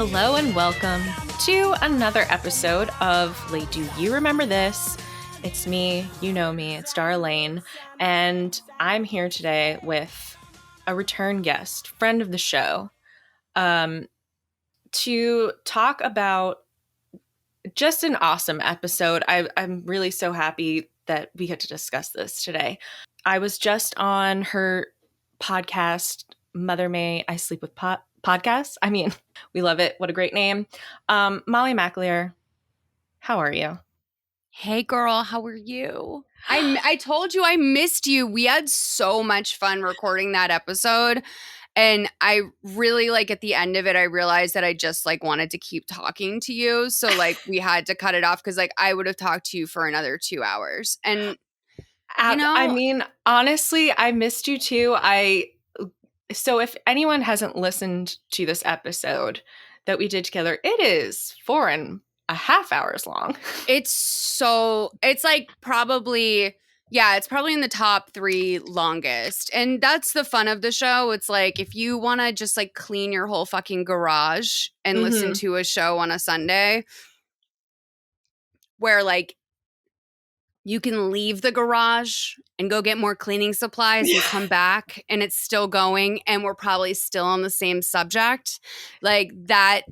Hello and welcome to another episode of Do You Remember This? It's me, you know me, it's Darlene, and I'm here today with a return guest, friend of the show, to talk about just an awesome episode. I'm really so happy that we get to discuss this today. I was just on her podcast, Mother May I Sleep with Podcast. I mean, we love it. What a great name. Molly McAleer, how are you? Hey girl, how are you? I told you I missed you. We had so much fun recording that episode. And I really at the end of it, I realized that I just wanted to keep talking to you. So we had to cut it off because I would have talked to you for another 2 hours. And I mean, honestly, I missed you too. So if anyone hasn't listened to this episode that we did together, it is 4.5 hours long. It's probably in the top 3 longest. And that's the fun of the show. It's if you want to just clean your whole fucking garage and listen to a show on a Sunday where you can leave the garage and go get more cleaning supplies and come back and it's still going and we're probably still on the same subject. That,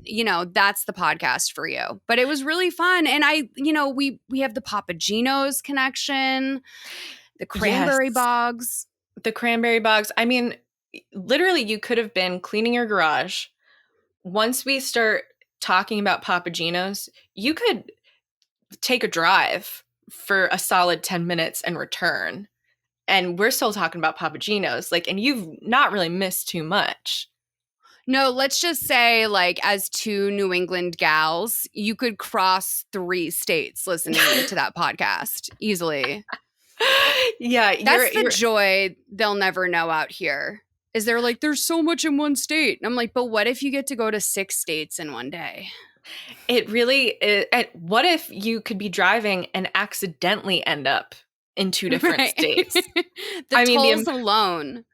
that's the podcast for you. But it was really fun. And we have the Papa Gino's connection, the cranberry bogs. The cranberry bogs. I mean, literally you could have been cleaning your garage. Once we start talking about Papa Gino's, you could take a drive for a solid 10 minutes and return. And we're still talking about Papa Gino's. And you've not really missed too much. No, let's just say, as 2 New England gals, you could cross 3 states listening to that podcast easily. Yeah. That's the joy they'll never know out here. Is they're there's so much in one state. And I'm but what if you get to go to 6 states in one day? It really is. What if you could be driving and accidentally end up in 2 different states? The tolls alone.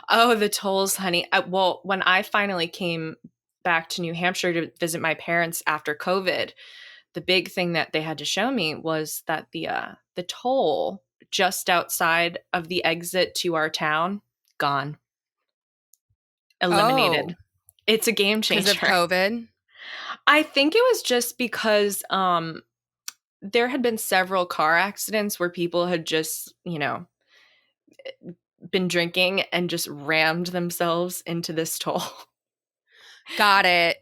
Oh, the tolls, honey. Well, when I finally came back to New Hampshire to visit my parents after COVID, the big thing that they had to show me was that the toll just outside of the exit to our town, gone. Eliminated. Oh. It's a game changer. Because of COVID? I think it was just because there had been several car accidents where people had just, been drinking and just rammed themselves into this toll. Got it.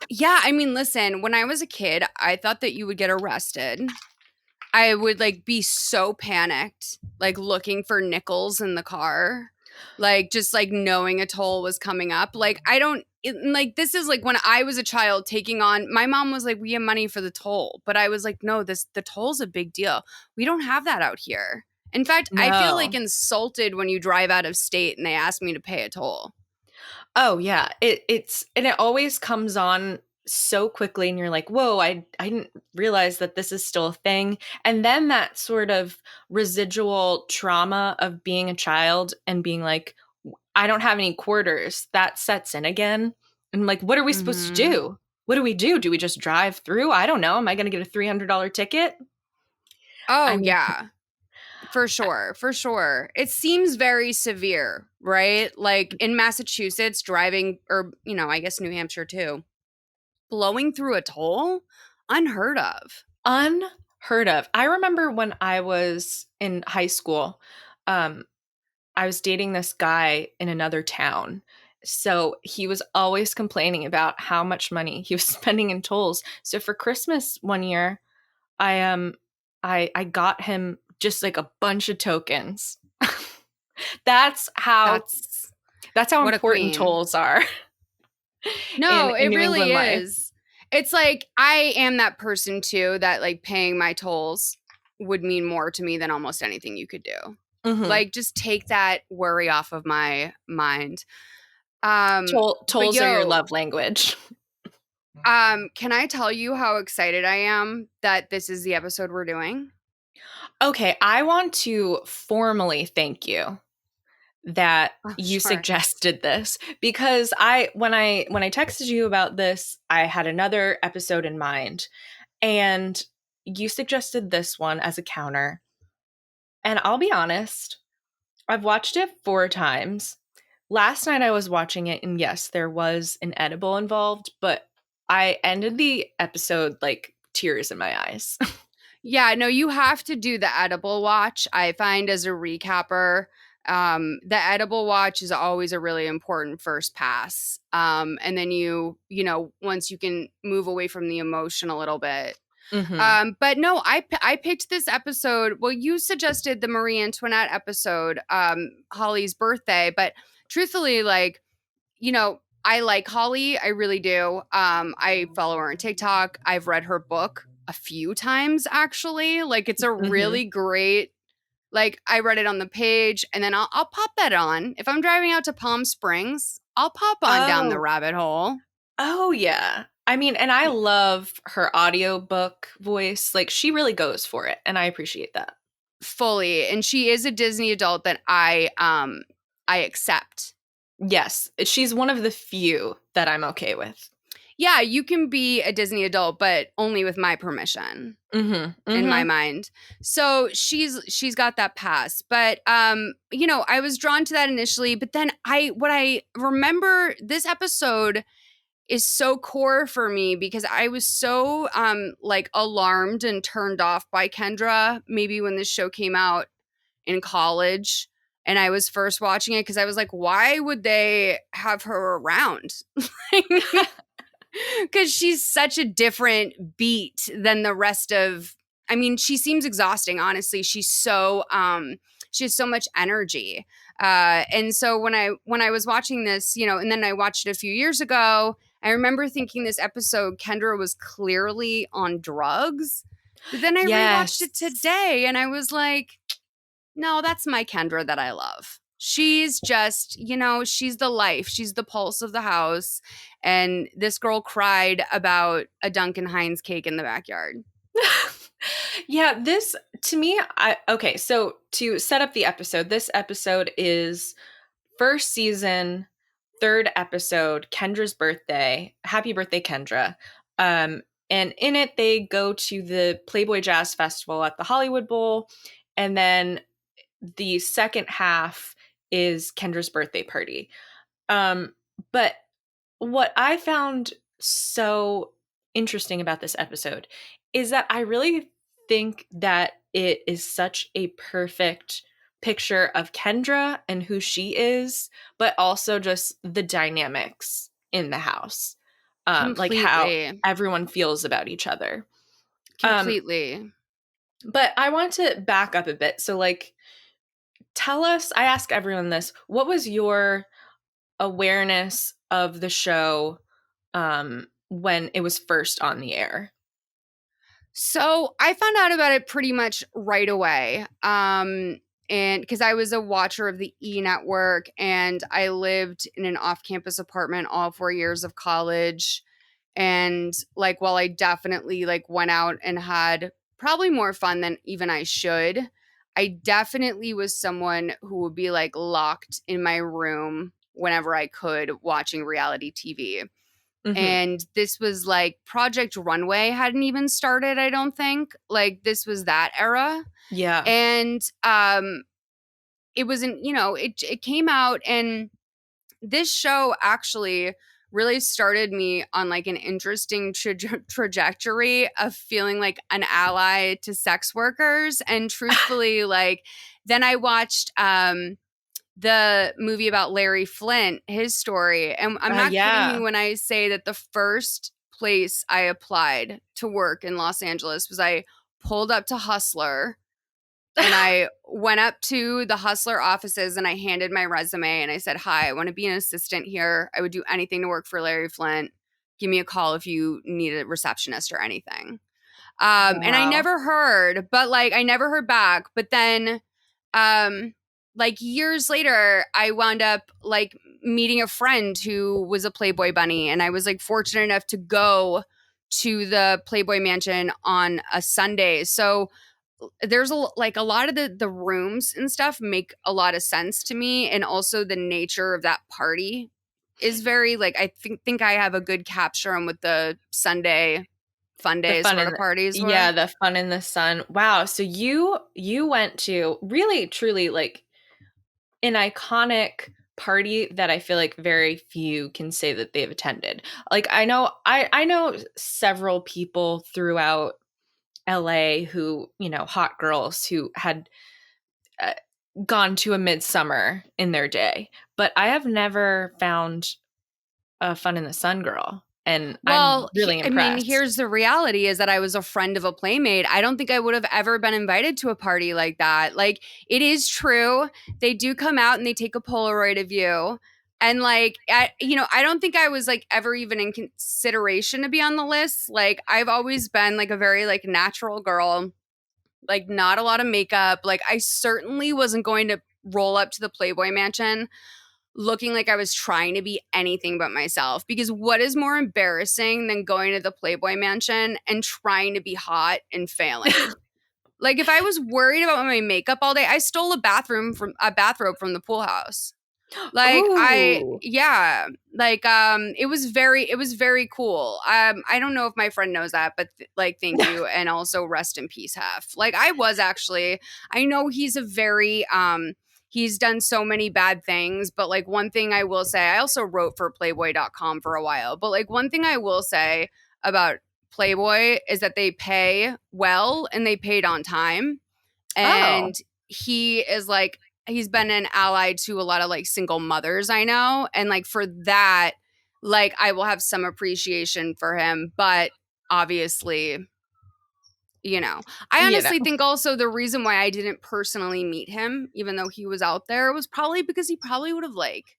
Yeah, I mean, listen, when I was a kid, I thought that you would get arrested. I would be so panicked, looking for nickels in the car, just knowing a toll was coming up. This is when I was a child taking on, my mom was we have money for the toll, but I was no, the toll's a big deal. We don't have that out here. In fact, no. I feel insulted when you drive out of state and they ask me to pay a toll. Oh yeah, it always comes on so quickly and you're whoa, I didn't realize that this is still a thing. And then that sort of residual trauma of being a child and being I don't have any quarters, that sets in again. And what are we supposed to do? What do we do? Do we just drive through? I don't know. Am I going to get a $300 ticket? Oh, yeah. For sure. It seems very severe, right? In Massachusetts, driving, or, I guess New Hampshire too, blowing through a toll, unheard of. I remember when I was in high school, I was dating this guy in another town. So he was always complaining about how much money he was spending in tolls. So for Christmas one year, I got him just a bunch of tokens. That's how important tolls are. No, it really is. It's I am that person too that paying my tolls would mean more to me than almost anything you could do. Mm-hmm. Just take that worry off of my mind. Tolls are your love language. Can I tell you how excited I am that this is the episode we're doing? Okay, I want to formally thank you that Oh, you sure. suggested this, because when I texted you about this, I had another episode in mind, and you suggested this one as a counter. And I'll be honest, I've watched it 4 times. Last night I was watching it, and yes, there was an edible involved, but I ended the episode like tears in my eyes. Yeah, no, you have to do the edible watch. I find as a recapper, the edible watch is always a really important first pass. And then once you can move away from the emotion a little bit. Hmm. But no, I picked this episode. Well, you suggested the Marie Antoinette episode, Holly's birthday, but truthfully, like, I like Holly. I really do. I follow her on TikTok. I've read her book a few times, actually. Like, it's a Hmm. really great, like, I read it on the page, and then I'll pop that on. If I'm driving out to Palm Springs, I'll pop on down the Oh, rabbit hole. oh yeah. I mean, and I love her audiobook voice. Like she really goes for it, and I appreciate that. Fully. And she is a Disney adult that I accept. Yes, she's one of the few that I'm okay with. Yeah, you can be a Disney adult, but only with my permission. Mhm. In my Mhm. mind. So she's got that pass. But I was drawn to that initially, but then I remember this episode is so core for me because I was so like alarmed and turned off by Kendra maybe when this show came out in college and I was first watching it because I was like, why would they have her around? Because she's such a different beat than the rest of. I mean, she seems exhausting, honestly. She has so much energy. And so when I was watching this, and then I watched it a few years ago, I remember thinking this episode, Kendra was clearly on drugs. But then I rewatched Yes. it today and I was like, no, that's my Kendra that I love. She's just, she's the life. She's the pulse of the house. And this girl cried about a Duncan Hines cake in the backyard. Yeah, this to me, okay, so to set up the episode, this episode is first season, third episode, Kendra's birthday. Happy birthday, Kendra. Um, and in it, they go to the Playboy Jazz Festival at the Hollywood Bowl. And then the second half is Kendra's birthday party. Um, but what I found so interesting about this episode is that I really think that it is such a perfect picture of Kendra and who she is, but also just the dynamics in the house, like how Completely. everyone feels about each other. Um, Completely. but I want to back up a bit. So, like, tell us, I ask everyone this, what was your awareness of the show when it was first on the air? So I found out about it pretty much right away. And because I was a watcher of the E Network and I lived in an off campus apartment all 4 years of college. And like, while I definitely like went out and had probably more fun than even I should, I definitely was someone who would be like locked in my room whenever I could watching reality TV. Hmm. And this was like Project Runway hadn't even started, I don't think. Like this was that era. Yeah. And it wasn't, it came out and this show actually really started me on like an interesting trajectory of feeling like an ally to sex workers. And truthfully, like then I watched the movie about Larry Flint, his story. And I'm not kidding Yeah. you when I say that the first place I applied to work in Los Angeles was I pulled up to Hustler and I went up to the Hustler offices and I handed my resume and I said, "Hi, I want to be an assistant here. I would do anything to work for Larry Flint. Give me a call if you need a receptionist or anything." And I Wow. never heard, but like I never heard back. But then um like years later, I wound up like meeting a friend who was a Playboy bunny. And I was like fortunate enough to go to the Playboy Mansion on a Sunday. So there's like a lot of the rooms and stuff make a lot of sense to me, and also the nature of that party is very like I think I have a good capture on what the Sunday fun The day fun sort in of parties were. yeah, the fun in the sun. Wow. So you went to really truly like an iconic party that I feel like very few can say that they've attended. Like I know several people throughout LA who, hot girls who had uh, gone to a midsummer in their day, but I have never found a fun in the sun girl, and I'm Well, really I mean, impressed. here's the reality is that I was a friend of a playmate. I don't think I would have ever been invited to a party like that. Like, it is true. They do come out and they take a Polaroid of you. And like, I don't think I was like ever even in consideration to be on the list. Like, I've always been like a very like natural girl, like not a lot of makeup. Like, I certainly wasn't going to roll up to the Playboy Mansion looking like I was trying to be anything but myself. Because what is more embarrassing than going to the Playboy Mansion and trying to be hot and failing? Like if I was worried about my makeup all day, I stole a bathrobe from the pool house. Like Oh, it was very cool. I don't know if my friend knows that, but like thank you and also rest in peace, Hef. Like I was actually I know he's a very he's done so many bad things, but like one thing I will say, I also wrote for playboy.com for a while, but like one thing I will say about Playboy is that they pay well and they paid on time, oh, and he is like he's been an ally to a lot of like single mothers I know, and like for that like I will have some appreciation for him, but obviously I you know. honestly think also the reason why I didn't personally meet him even though he was out there was probably because he probably would have like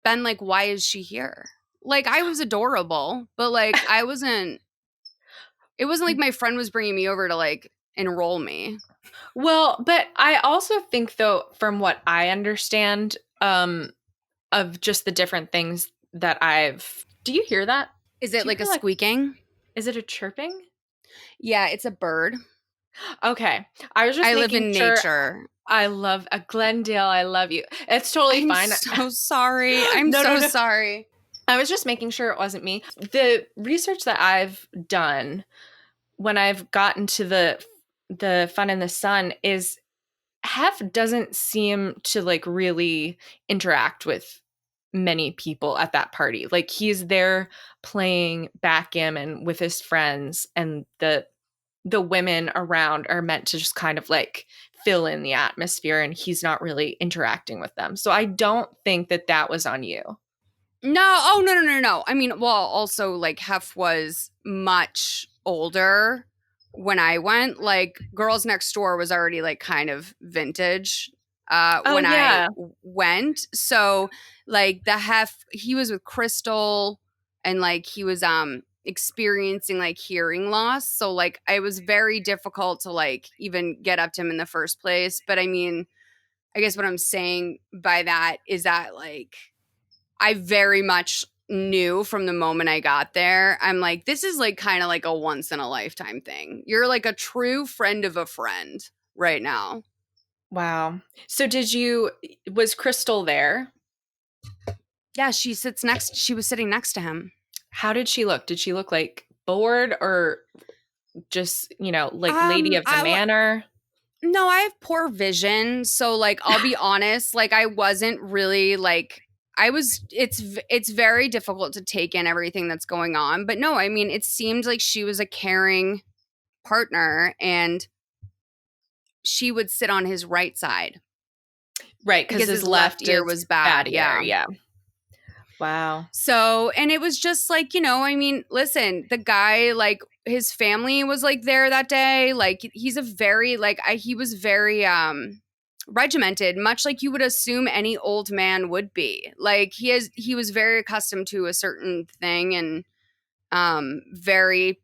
been like, why is she here? Like I was adorable, but like it wasn't like my friend was bringing me over to like enroll me. Well, but I also think though, from what I understand, of just the different things that I've. Do you hear that? Is it Do you like a hear like? squeaking? Is it a chirping? Yeah, it's a bird. Okay, I was just I live making in sure. nature. I love Glendale. I love you. It's totally I'm fine. so sorry. I'm No, no, so no. sorry. I was just making sure it wasn't me. The research that I've done when I've gotten to the fun in the sun is Hef doesn't seem to like really interact with many people at that party. Like he's there playing backgammon with his friends, and the women around are meant to just kind of like fill in the atmosphere, and he's not really interacting with them. So I don't think that that was on you. No, oh no, no, no, no. I mean, well, also like Hef was much older when I went. Like Girls Next Door was already like kind of vintage Oh when I yeah. went. So like the Hef, he was with Crystal, and like he was experiencing like hearing loss. So like it was very difficult to like even get up to him in the first place. But I mean, I guess what I'm saying by that is that like I very much knew from the moment I got there. I'm like, this is like kind of like a once in a lifetime thing. You're like a true friend of a friend right now. Wow. So was Crystal there? Yeah, she was sitting next to him. How did she look? Did she look like bored, or just, like lady of the I manor? no, I have poor vision, so like I'll be honest, like I wasn't really like it's very difficult to take in everything that's going on. But no, I mean, it seemed like she was a caring partner, and she would sit on his right side Right, because because his his left left ear is was bad. fattier. Yeah. Yeah. Wow. So, and it was just like, I mean, listen, the guy, like, his family was like there that day. Like, he's a very, like, he was very, regimented, much like you would assume any old man would be. Like, he was very accustomed to a certain thing, and, very,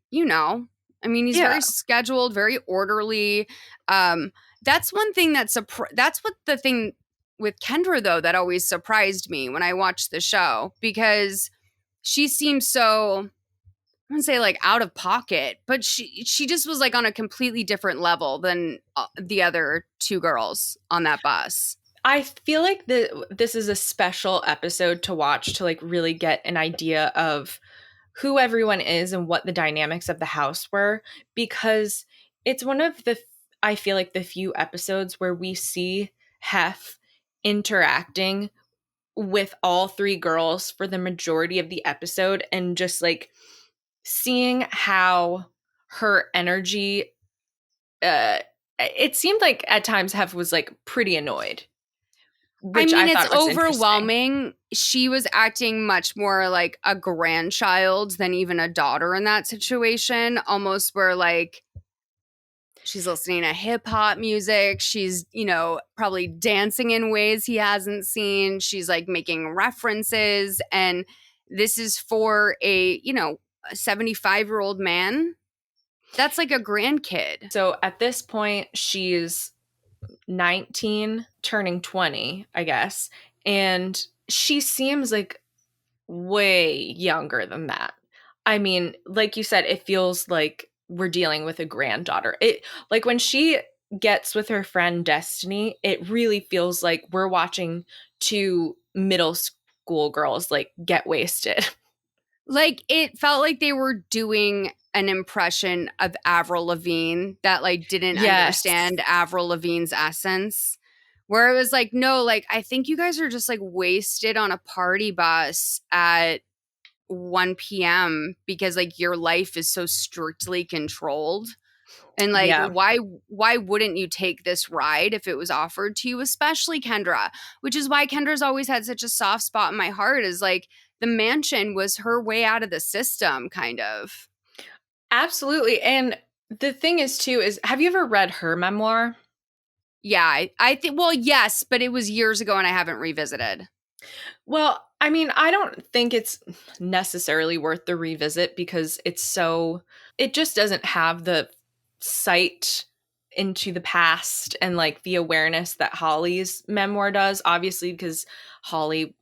I mean, he's Yeah. very scheduled, very orderly. Um, that's one thing that's what the thing with Kendra though that always surprised me when I watched the show, because she seems so wouldn't say like out of pocket, but she just was like on a completely different level than the other two girls on that bus. I feel like this is a special episode to watch to like really get an idea of who everyone is and what the dynamics of the house were, because it's one of the, I feel like, the few episodes where we see Hef interacting with all three girls for the majority of the episode, and just like seeing how her energy, it seemed like at times Hef was like pretty annoyed, I which mean, I it's thought was interesting. overwhelming. She was acting much more like a grandchild than even a daughter in that situation, almost where like she's listening to hip hop music. She's, probably dancing in ways he hasn't seen. She's like making references. And this is for a 75-year-old man. That's like a grandkid. So at this point, she's 19, turning 20, I guess. And she seems like way younger than that. I mean, like you said, it feels like we're dealing with a granddaughter. It like when she gets with her friend Destiny, it really feels like we're watching two middle school girls like get wasted. Like it felt like they were doing an impression of Avril Lavigne that like didn't Yes. understand Avril Lavigne's essence. Where it was like, no, like I think you guys are just like wasted on a party bus at 1 p.m. because like your life is so strictly controlled. And like Yeah. why wouldn't you take this ride if it was offered to you, especially Kendra, which is why Kendra's always had such a soft spot in my heart, is like the mansion was her way out of the system kind of. Absolutely. And the thing is too is, have you ever read her memoir? Yeah, I think, well, yes, but it was years ago and I haven't revisited. Well, I mean, I don't think it's necessarily worth the revisit because it just doesn't have the sight into the past and like the awareness that Holly's memoir does, obviously, because Holly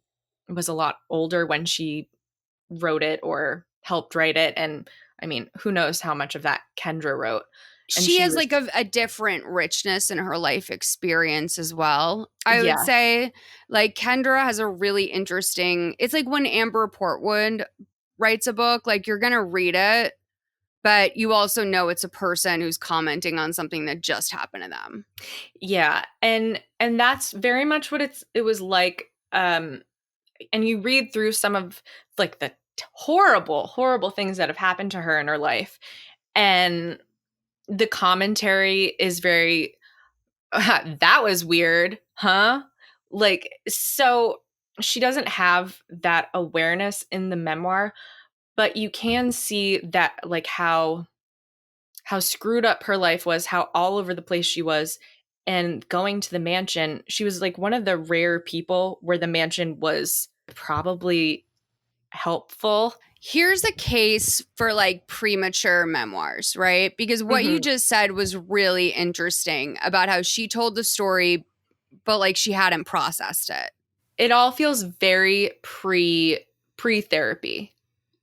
was a lot older when she wrote it or helped write it. And I mean, who knows how much of that Kendra wrote. And She she has was, like a different richness in her life experience as well. I would yeah, say like Kendra has a really interesting, it's like when Amber Portwood writes a book, like you're going to read it, but you also know it's a person who's commenting on something that just happened to them. yeah. And that's very much what it was like. And you read through some of like the horrible things that have happened to her in her life, and the commentary is very that was weird, huh? Like, so she doesn't have that awareness in the memoir, but you can see that like how screwed up her life was, how all over the place she was. And going to the mansion, she was like one of the rare people where the mansion was probably helpful. Here's a case for like premature memoirs, right? Because what you Hmm. just said was really interesting about how she told the story, but like she hadn't processed it. It all feels very pre therapy.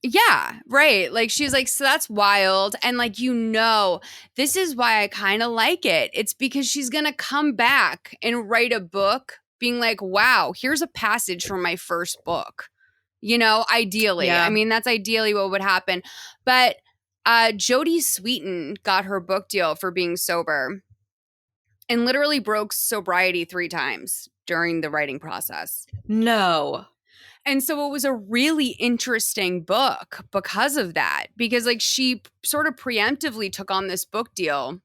Yeah, right. Like she's like, so that's wild. And like, this is why I kind of like it. It's because she's going to come back and write a book being like, wow, here's a passage from my first book. Ideally. I Yeah. mean, that's ideally what would happen. But Jodie Sweetin got her book deal for being sober and literally broke sobriety 3 times during the writing process. No. And so it was a really interesting book because of that, because like she sort of preemptively took on this book deal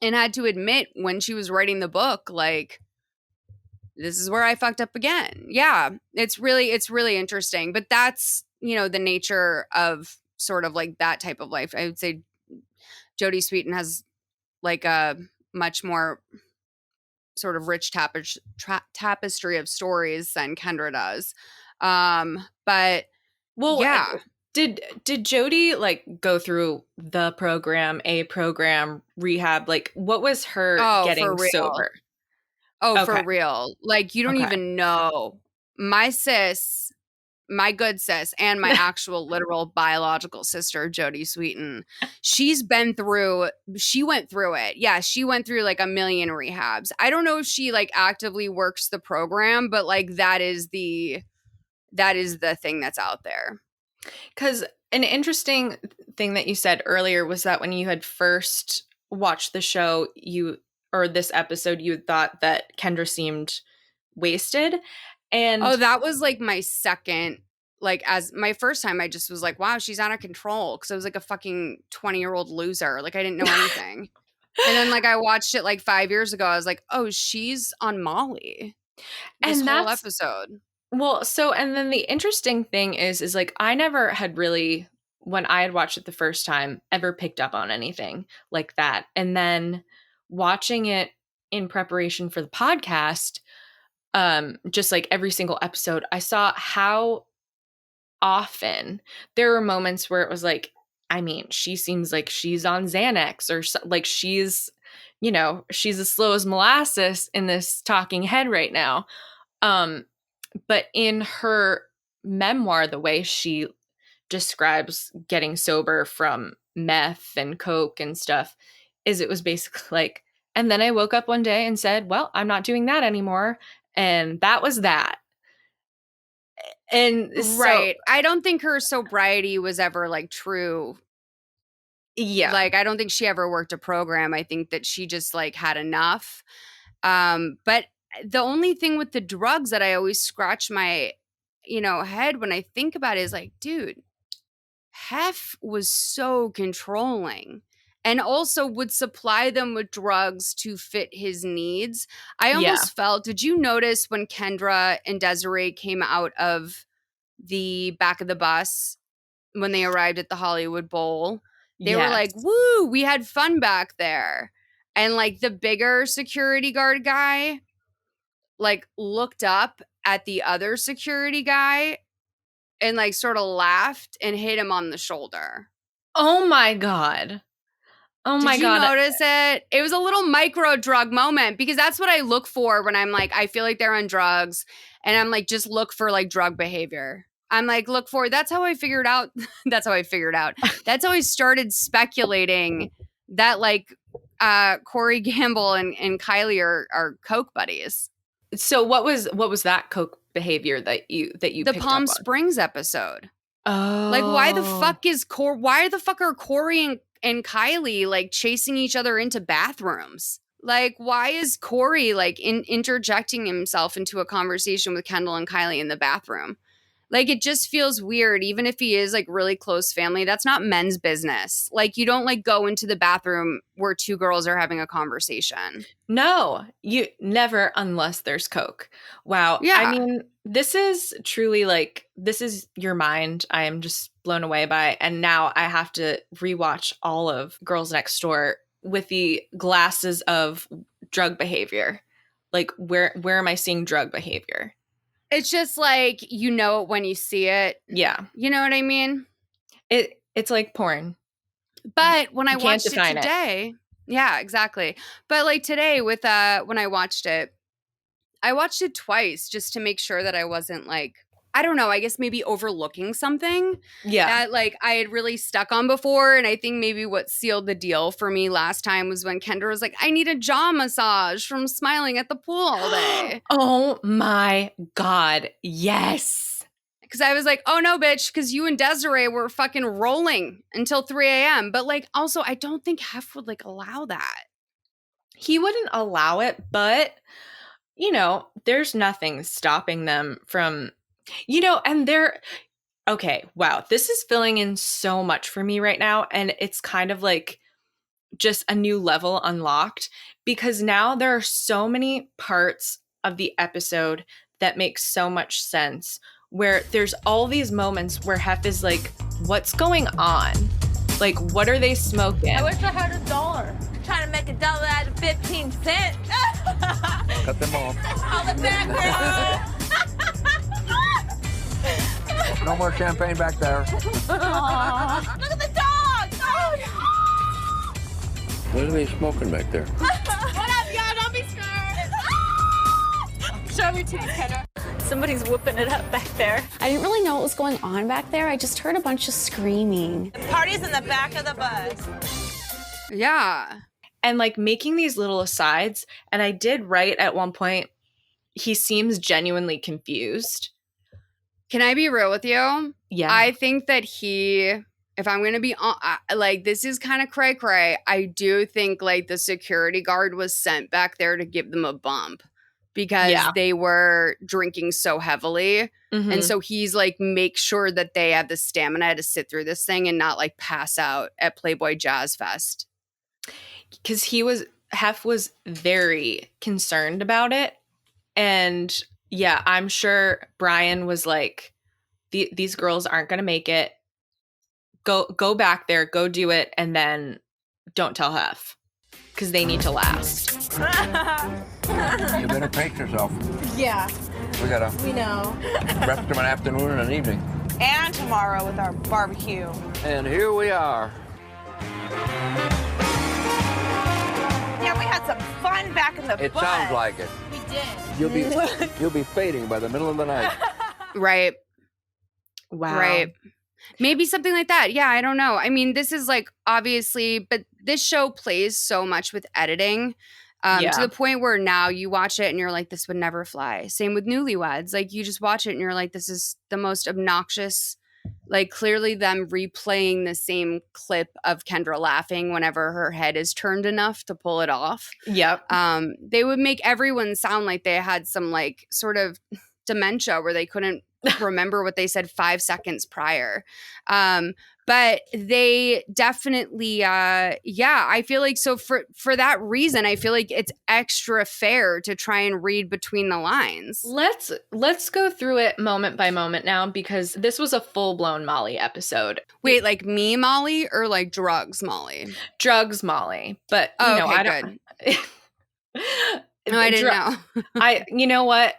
and had to admit when she was writing the book, like, this is where I fucked up again. Yeah, it's really interesting. But that's, the nature of sort of like that type of life. I would say Jodie Sweetin has like a much more sort of rich tapestry of stories than Kendra does. But Well, yeah. did Jody like go through a program, rehab? Like, what was her Oh, for getting real. sober? Oh, Okay. for real. Like, you don't Okay. even know. My sis, my good sis, and my actual literal biological sister, Jodie Sweetin, she went through it. Yeah, she went through like a million rehabs. I don't know if she like actively works the program, but like that is the thing that's out there. Because an interesting thing that you said earlier was that when you had first watched the show, or this episode, you thought that Kendra seemed wasted. And that was like my second, like as my first time, I just was like, wow, she's out of control. Cause I was like a fucking 20-year-old loser. Like I didn't know anything. And then like I watched it like 5 years ago. I was like, oh, she's on Molly. This whole episode. Well, so, and then the interesting thing is like, I never had really, when I had watched it the first time, ever picked up on anything like that. And then watching it in preparation for the podcast, just like every single episode, I saw how often there were moments where it was like, I mean, she seems like she's on Xanax, or like she's as slow as molasses in this talking head right now. But in her memoir, the way she describes getting sober from meth and coke and stuff is it was basically like, and then I woke up one day and said, well, I'm not doing that anymore. And that was that. And right. I don't think her sobriety was ever like true. Yeah. Like, I don't think she ever worked a program. I think that she just like had enough. But the only thing with the drugs that I always scratch my, head when I think about it is like, dude, Hef was so controlling and also would supply them with drugs to fit his needs. I almost felt, did you notice when Kendra and Desiree came out of the back of the bus when they arrived at the Hollywood Bowl? They were like, woo, we had fun back there. And like the bigger security guard guy, like looked up at the other security guy and like sort of laughed and hit him on the shoulder. Oh my God. Oh my God. Did you notice it? It was a little micro drug moment because that's what I look for when I'm like, I feel like they're on drugs and I'm like, just look for like drug behavior. I'm like, that's how I figured out. That's how I started speculating that like Corey Gamble and Kylie are coke buddies. So what was that coke behavior that you the Palm Springs episode? Oh, like why the fuck are Corey and Kylie like chasing each other into bathrooms? Like why is Corey like interjecting himself into a conversation with Kendall and Kylie in the bathroom? Like, it just feels weird, even if he is, like, really close family. That's not men's business. Like, you don't, like, go into the bathroom where two girls are having a conversation. No, you never, unless there's coke. Wow. Yeah. I mean, this is truly, like, this is your mind. I am just blown away by. And now I have to rewatch all of Girls Next Door with the glasses of drug behavior. Like, where am I seeing drug behavior? It's just like, you know it when you see it. Yeah. You know what I mean? It's like porn. But when I watched it today, yeah, exactly. But like today with when I watched it twice just to make sure that I wasn't like, I don't know, I guess maybe overlooking something that like I had really stuck on before. And I think maybe what sealed the deal for me last time was when Kendra was like, I need a jaw massage from smiling at the pool all day. Oh my God. Yes. Because I was like, oh no, bitch, because you and Desiree were fucking rolling until 3 a.m. But like, also, I don't think Hef would like allow that. He wouldn't allow it, but there's nothing stopping them from... and okay, wow, this is filling in so much for me right now. And it's kind of like just a new level unlocked because now there are so many parts of the episode that make so much sense where there's all these moments where Hef is like, what's going on? Like, what are they smoking? I wish I had $1. Trying to make $1 out of 15 cents. Cut them off. All the back. No more champagne back there. Aww. Look at the dog! Oh, What are they smoking back there? what up, y'all? Don't be scared. Show me titties, Kendra. Somebody's whooping it up back there. I didn't really know what was going on back there. I just heard a bunch of screaming. The party's in the back of the bus. Yeah. And like making these little asides. And I did write at one point, he seems genuinely confused. Can I be real with you? Yeah. I think that if I'm going to be like, this is kind of cray cray. I do think like the security guard was sent back there to give them a bump because they were drinking so heavily. Mm-hmm. And so he's like, make sure that they have the stamina to sit through this thing and not like pass out at Playboy Jazz Fest. Because Hef was very concerned about it. And yeah, I'm sure Brian was like, these girls aren't going to make it. Go back there, go do it, and then don't tell Hef because they need to last. You better pace yourself. Yeah, We know. rest of an afternoon and an evening. And tomorrow with our barbecue. And here we are. Yeah, we had some fun back in the It bus. sounds like it. We did. You'll be fading by the middle of the night. Right. Wow. Right. Maybe something like that. Yeah, I don't know. I mean, this is like obviously, but this show plays so much with editing to the point where now you watch it and you're like, this would never fly. Same with Newlyweds. Like you just watch it and you're like, this is the most obnoxious, like clearly them replaying the same clip of Kendra laughing whenever her head is turned enough to pull it off. Yep. They would make everyone sound like they had some like sort of dementia where they couldn't remember what they said 5 seconds prior. But they definitely, I feel like, so for that reason, I feel like it's extra fair to try and read between the lines. Let's go through it moment by moment now because this was a full-blown Molly episode. Wait, like me, Molly, or like drugs, Molly? Drugs, Molly. But, Oh, you know, okay, I don't... No, I didn't know. You know what?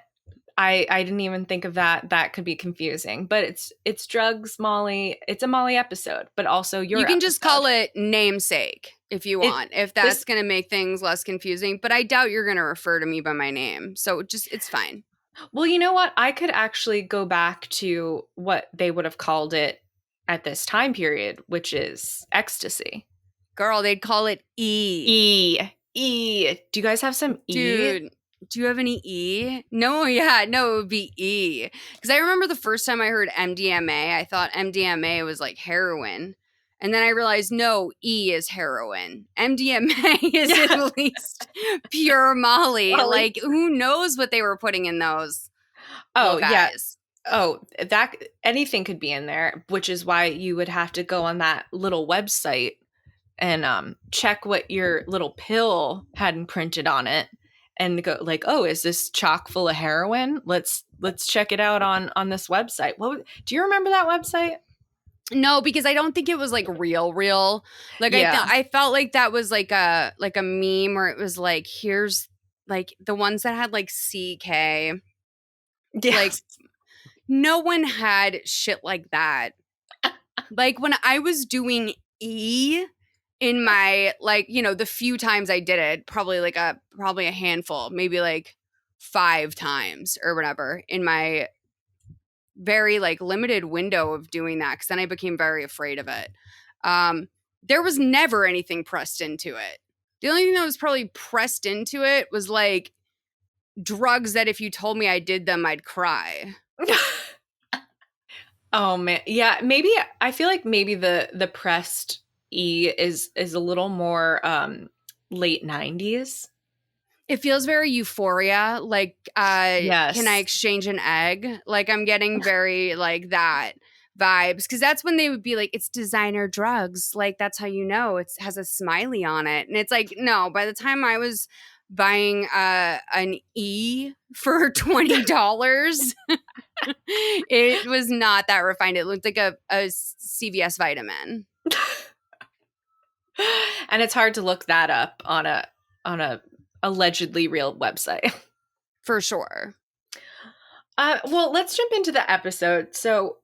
I didn't even think of that. That could be confusing. But it's drugs, Molly. It's a Molly episode, but also You can just call it namesake if you want, if that's going to make things less confusing. But I doubt you're going to refer to me by my name. So it's fine. Well, you know what? I could actually go back to what they would have called it at this time period, which is ecstasy. Girl, they'd call it E. E. Do you guys have some E? Dude, do you have any E? No, it would be E. Because I remember the first time I heard MDMA, I thought MDMA was like heroin. And then I realized, no, E is heroin. MDMA is at least pure Molly. Like, who knows what they were putting in those? Oh, guys. Yeah. Oh, that anything could be in there, which is why you would have to go on that little website and check what your little pill had printed on it. And go like, oh, is this chock full of heroin? Let's check it out on this website. Do you remember that website? No, because I don't think it was like real. Like I felt like that was like a meme where it was like, here's like the ones that had like CK. Yes. Like no one had shit like that. Like when I was doing E in my, like, you know, the few times I did it, probably a handful, maybe like 5 times or whatever in my very like limited window of doing that. Cause then I became very afraid of it. There was never anything pressed into it. The only thing that was probably pressed into it was like drugs that if you told me I did them, I'd cry. Oh man. Yeah. Maybe I feel like maybe the pressed E is a little more late 90s. It feels very Euphoria, like yes. Can I exchange an egg? Like I'm getting very like that vibes because that's when they would be like, it's designer drugs, like that's how you know it has a smiley on it. And it's like, no, by the time I was buying an E for $20 it was not that refined. It looked like a CVS vitamin. And it's hard to look that up on a allegedly real website. For sure. Well, let's jump into the episode. So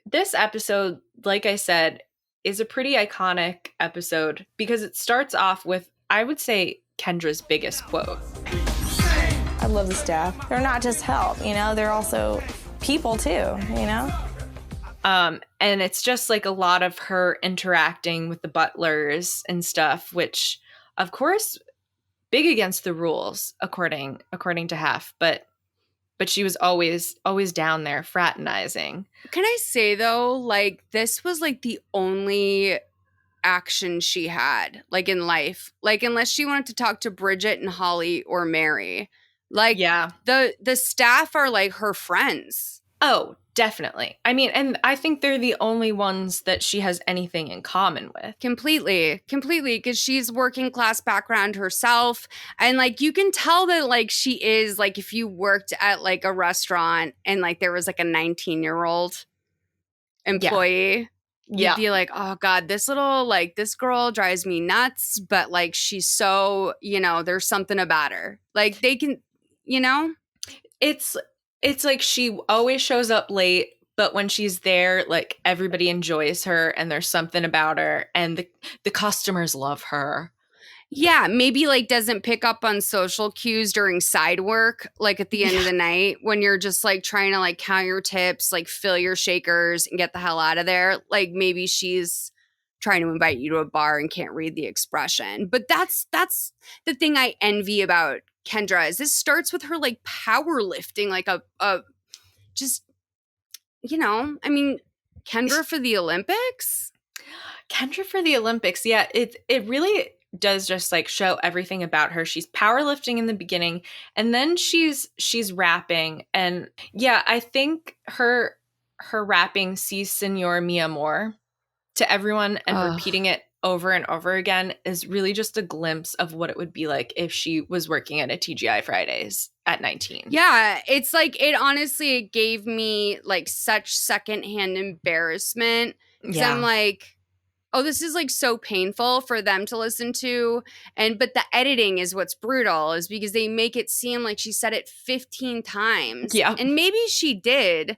this episode, like I said, is a pretty iconic episode because it starts off with, I would say, Kendra's biggest quote. I love the staff. They're not just help, you know, they're also people too, you know? And it's just like a lot of her interacting with the butlers and stuff, which of course big against the rules according to Hef, but she was always down there fraternizing. Can I say though, like this was like the only action she had like in life, like unless she wanted to talk to Bridget and Holly or Mary, like Yeah. the staff are like her friends. Oh, definitely. I mean, and I think they're the only ones that she has anything in common with. Completely, because she's working class background herself. And like, you can tell that like she is like, if you worked at like a restaurant and like there was like a 19-year-old employee, you'd be like, oh God, this girl drives me nuts. But like, she's so, you know, there's something about her. Like they can, you know, it's like she always shows up late, but when she's there, like everybody enjoys her and there's something about her and the customers love her. Yeah, maybe like doesn't pick up on social cues during side work, like at the end of the night when you're just like trying to like count your tips, like fill your shakers and get the hell out of there. Like maybe she's trying to invite you to a bar and can't read the expression. But that's the thing I envy about Kendra is this starts with her like powerlifting, like a just, you know, I mean, Kendra for the Olympics. Yeah, it really does just like show everything about her. She's powerlifting in the beginning and then she's rapping, and yeah, I think her rapping "Si Senor Mi Amor" to everyone and repeating it over and over again is really just a glimpse of what it would be like if she was working at a TGI Fridays at 19. Yeah, it's like it gave me like such secondhand embarrassment. Yeah. I'm like, oh, this is like so painful for them to listen to. But the editing is what's brutal, is because they make it seem like she said it 15 times. Yeah. And maybe she did.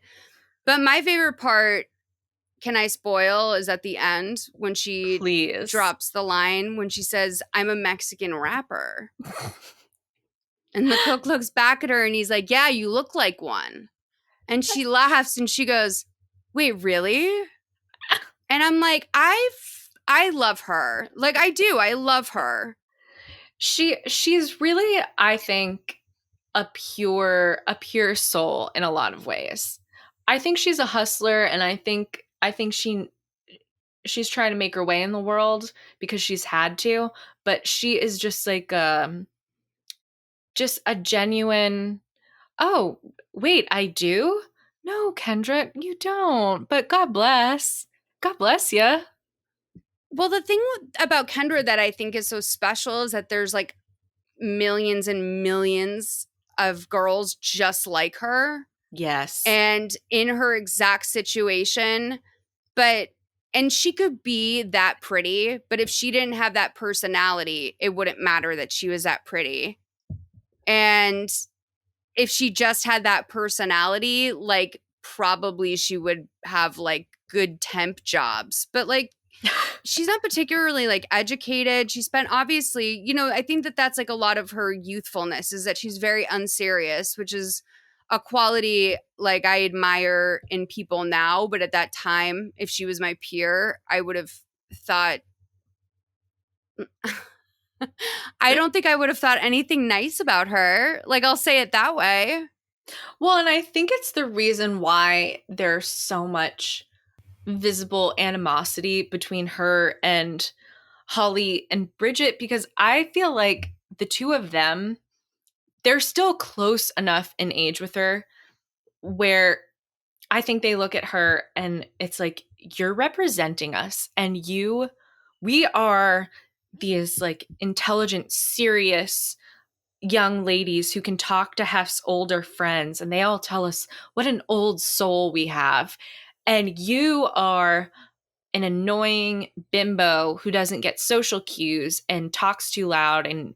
But my favorite part, can I spoil, is at the end when she drops the line when she says, "I'm a Mexican rapper." And the cook looks back at her and he's like, "Yeah, you look like one." And she laughs and she goes, "Wait, really?" And I'm like, I love her. Like I do. I love her. She's really, I think, a pure soul in a lot of ways. I think she's a hustler, and I think she's trying to make her way in the world because she's had to, but she is just like just a genuine, oh, wait, I do? No, Kendra, you don't. But God bless. God bless you. Well, the thing about Kendra that I think is so special is that there's like millions and millions of girls just like her. Yes. And in her exact situation, and she could be that pretty, but if she didn't have that personality, it wouldn't matter that she was that pretty. And if she just had that personality, like probably she would have like good temp jobs. But like she's not particularly like educated. She spent, obviously, you know, I think that that's like a lot of her youthfulness is that she's very unserious, which is a quality like I admire in people now. But at that time, if she was my peer, I would have thought, I don't think I would have thought anything nice about her. Like, I'll say it that way. Well, and I think it's the reason why there's so much visible animosity between her and Holly and Bridget, because I feel like the two of them, they're still close enough in age with her where I think they look at her and it's like, you're representing us, and we are these like intelligent, serious young ladies who can talk to Hef's older friends, and they all tell us what an old soul we have. And you are an annoying bimbo who doesn't get social cues and talks too loud and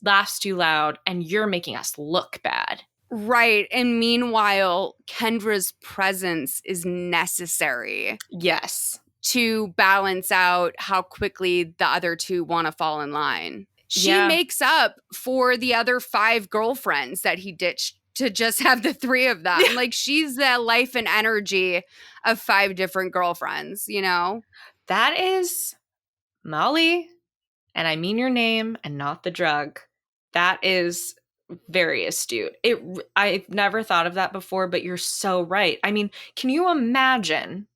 laughs too loud, and you're making us look bad. Right. And meanwhile, Kendra's presence is necessary. Yes. To balance out how quickly the other two want to fall in line. She makes up for the other 5 girlfriends that he ditched to just have the 3 of them. Like, she's the life and energy of 5 different girlfriends, you know? That is Molly, and I mean your name and not the drug. That is very astute. I've never thought of that before, but you're so right. I mean, can you imagine?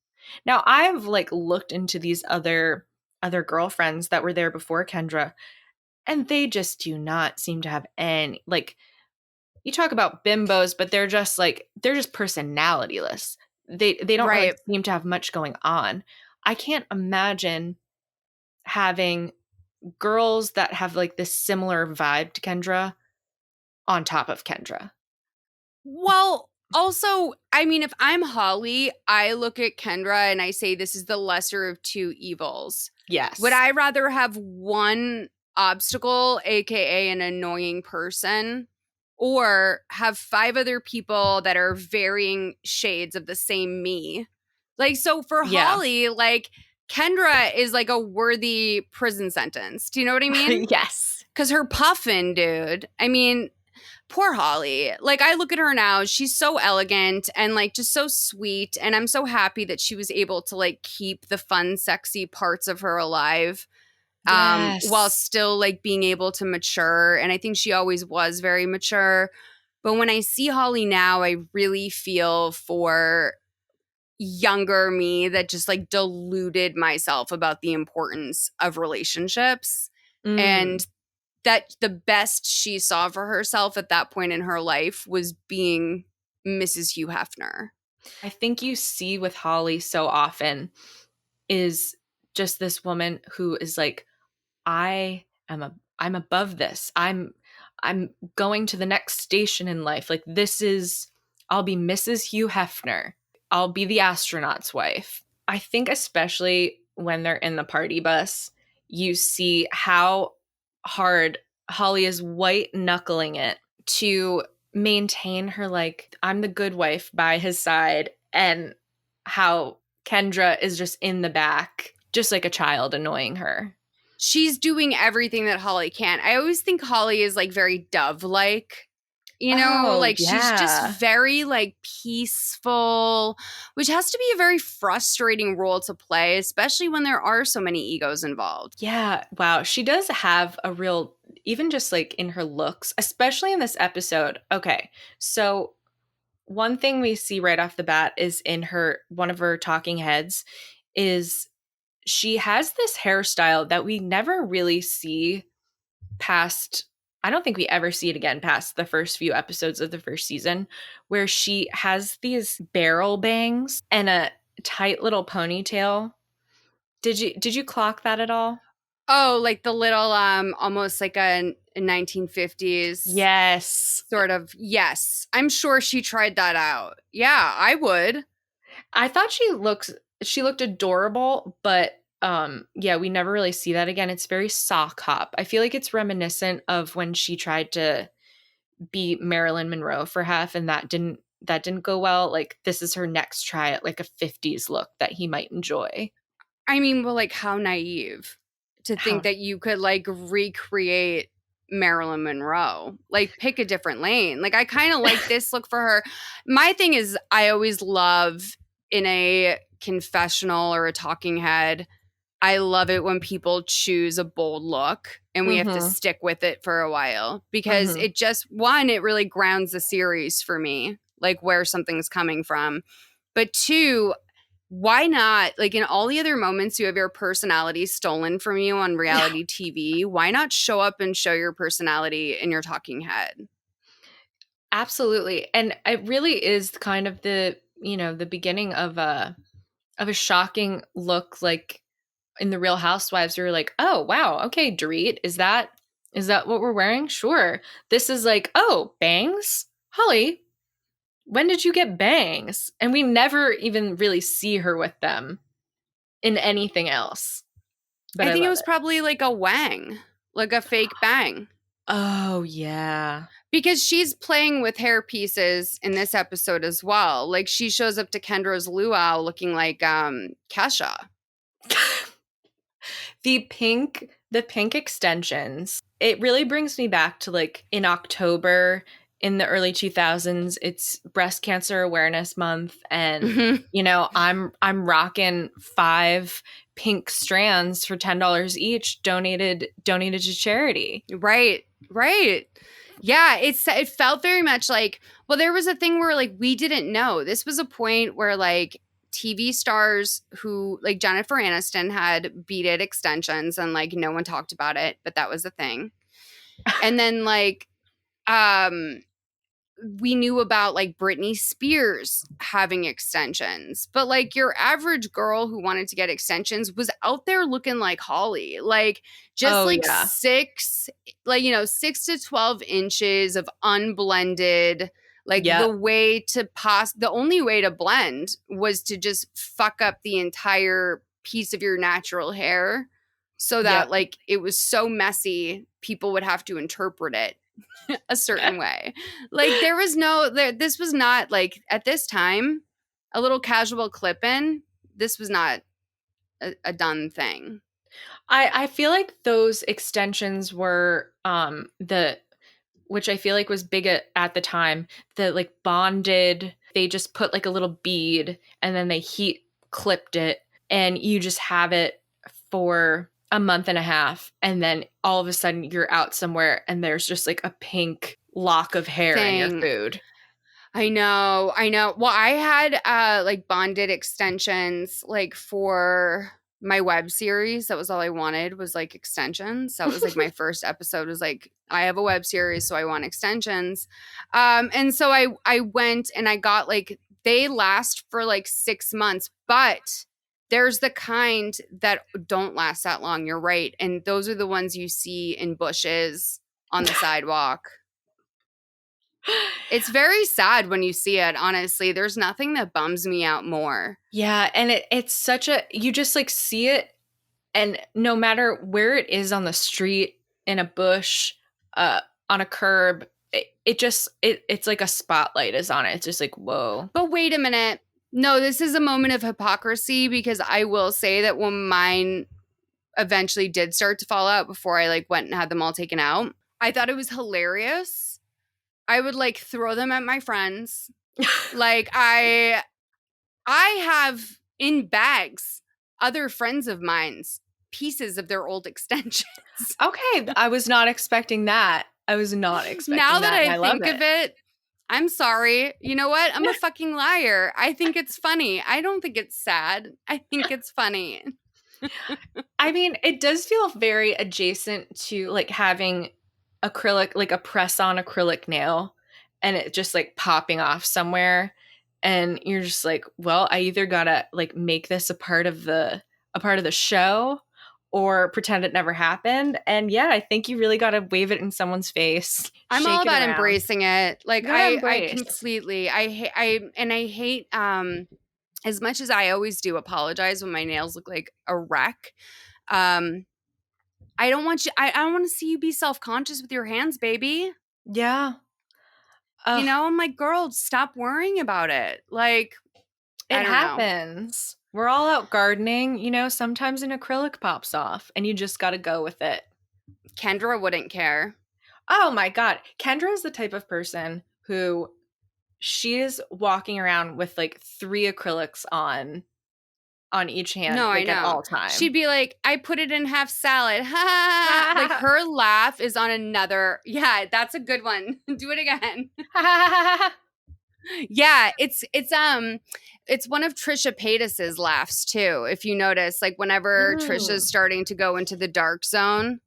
Now, I've like looked into these other girlfriends that were there before Kendra, and they just do not seem to have any, like, you talk about bimbos, but they're just personalityless. They don't really seem to have much going on. I can't imagine having girls that have like this similar vibe to Kendra on top of Kendra. Well, also, I mean, if I'm Holly, I look at Kendra and I say this is the lesser of 2 evils. Yes. Would I rather have one obstacle, aka an annoying person, or have 5 other people that are varying shades of the same me? Like, so for Holly, like, Kendra is like a worthy prison sentence. Do you know what I mean? Yes. Because her puffin, dude. I mean, poor Holly. Like, I look at her now, she's so elegant and like just so sweet. And I'm so happy that she was able to like keep the fun, sexy parts of her alive. While still like being able to mature. And I think she always was very mature. But when I see Holly now, I really feel for younger me that just like deluded myself about the importance of relationships. And that the best she saw for herself at that point in her life was being Mrs. Hugh Hefner. I think you see with Holly so often is just this woman who is like, I'm above this. I'm going to the next station in life. Like, I'll be Mrs. Hugh Hefner. I'll be the astronaut's wife. I think especially when they're in the party bus, you see how hard Holly is white knuckling it to maintain her, like, I'm the good wife by his side, and how Kendra is just in the back, just like a child annoying her. She's doing everything that Holly can. I always think Holly is like very dove-like, you know, she's just very like peaceful, which has to be a very frustrating role to play, especially when there are so many egos involved. Yeah. Wow. She does have a real, even just like in her looks, especially in this episode. Okay. So one thing we see right off the bat is in one of her talking heads is she has this hairstyle that we never really see past, I don't think we ever see it again past the first few episodes of the first season, where she has these barrel bangs and a tight little ponytail. Did you clock that at all? Oh, like the little almost like a 1950s. Yes. Sort of. Yes. I'm sure she tried that out. Yeah, I would. I thought she looked adorable, but yeah, we never really see that again. It's very sock hop. I feel like it's reminiscent of when she tried to be Marilyn Monroe for half, and that didn't go well. Like, this is her next try at like a 50s look that he might enjoy. I mean, well, like, how naive to think that you could like recreate Marilyn Monroe. Like, pick a different lane. Like, I kind of like this look for her. My thing is, I always love in a confessional or a talking head, I love it when people choose a bold look and we have to stick with it for a while, because it just, one, it really grounds the series for me, like where something's coming from. But 2, why not, like, in all the other moments you have your personality stolen from you on reality TV, why not show up and show your personality in your talking head? Absolutely. And it really is kind of the beginning of a shocking look, like in the Real Housewives. You're like, oh wow, okay, Dorit, is that what we're wearing? Sure. This is like, oh, bangs? Holly, when did you get bangs? And we never even really see her with them in anything else. But I think it was probably like a wang, like a fake bang. Oh, yeah. Because she's playing with hair pieces in this episode as well. Like, she shows up to Kendra's luau looking like Kesha. The pink The pink extensions. It really brings me back to like in October in the early 2000s, it's Breast Cancer Awareness Month, and Mhm. you know, I'm rocking 5 pink strands for $10 each donated to charity. Right. Yeah, it felt very much like, well, there was a thing where like we didn't know. This was a point where like TV stars who like Jennifer Aniston had beaded extensions and like no one talked about it, but that was a thing. And then like we knew about like Britney Spears having extensions, but like your average girl who wanted to get extensions was out there looking like Holly, like just Oh, like yeah. 6 to 12 inches of unblended. Like Yep. the only way to blend was to just fuck up the entire piece of your natural hair so that Yep. like it was so messy, people would have to interpret it a certain way. Like this was not like at this time, a little casual clip in, this was not a done thing. I feel like those extensions were which I feel like was big at the time, the like bonded, they just put like a little bead and then they heat clipped it and you just have it for a month and a half, and then all of a sudden you're out somewhere and there's just like a pink lock of hair in your Thing. food. I know. Well, I had like bonded extensions like for my web series. That was all I wanted was like extensions. That was like my first episode was like, I have a web series, so I want extensions. And so I went and I got like, they last for like 6 months, but there's the kind that don't last that long. You're right. And those are the ones you see in bushes on the sidewalk. It's very sad when you see it, honestly. There's nothing that bums me out more. Yeah, and it's such a, you just like see it, and no matter where it is on the street, in a bush, on a curb, it's like a spotlight is on it. It's just like, whoa. But wait a minute. No, this is a moment of hypocrisy because I will say that when mine eventually did start to fall out before I like went and had them all taken out, I thought it was hilarious. I would like throw them at my friends. Like I have in bags other friends of mine's pieces of their old extensions. Okay, I was not expecting that. I was not expecting Now that. that And I love think of it, I'm sorry. You know what? I'm a fucking liar. I think it's funny. I don't think it's sad. I think it's funny. I mean, it does feel very adjacent to like having acrylic, like a press-on acrylic nail, and it just like popping off somewhere, and you're just like, well, I either gotta like make this a part of the show or pretend it never happened. And yeah, I think you really gotta wave it in someone's face. I'm shake all it about around. embracing it. Like Yeah, I embrace. completely, I hate as much as I always do apologize when my nails look like a wreck. I don't want you, I don't want to see you be self-conscious with your hands, baby. Yeah. You know, I'm like, girl, stop worrying about it. Like, it I don't know. happens. We're all out gardening, you know, sometimes an acrylic pops off and you just got to go with it. Kendra wouldn't care. Oh my God. Kendra is the type of person who she is walking around with like 3 acrylics on each hand, No, like I know. at all times. She'd be like, I put it in half salad. Like her laugh is on another. Yeah, that's a good one. Do it again. Yeah, it's one of Trisha Paytas's laughs too. If you notice, like whenever Trisha's starting to go into the dark zone,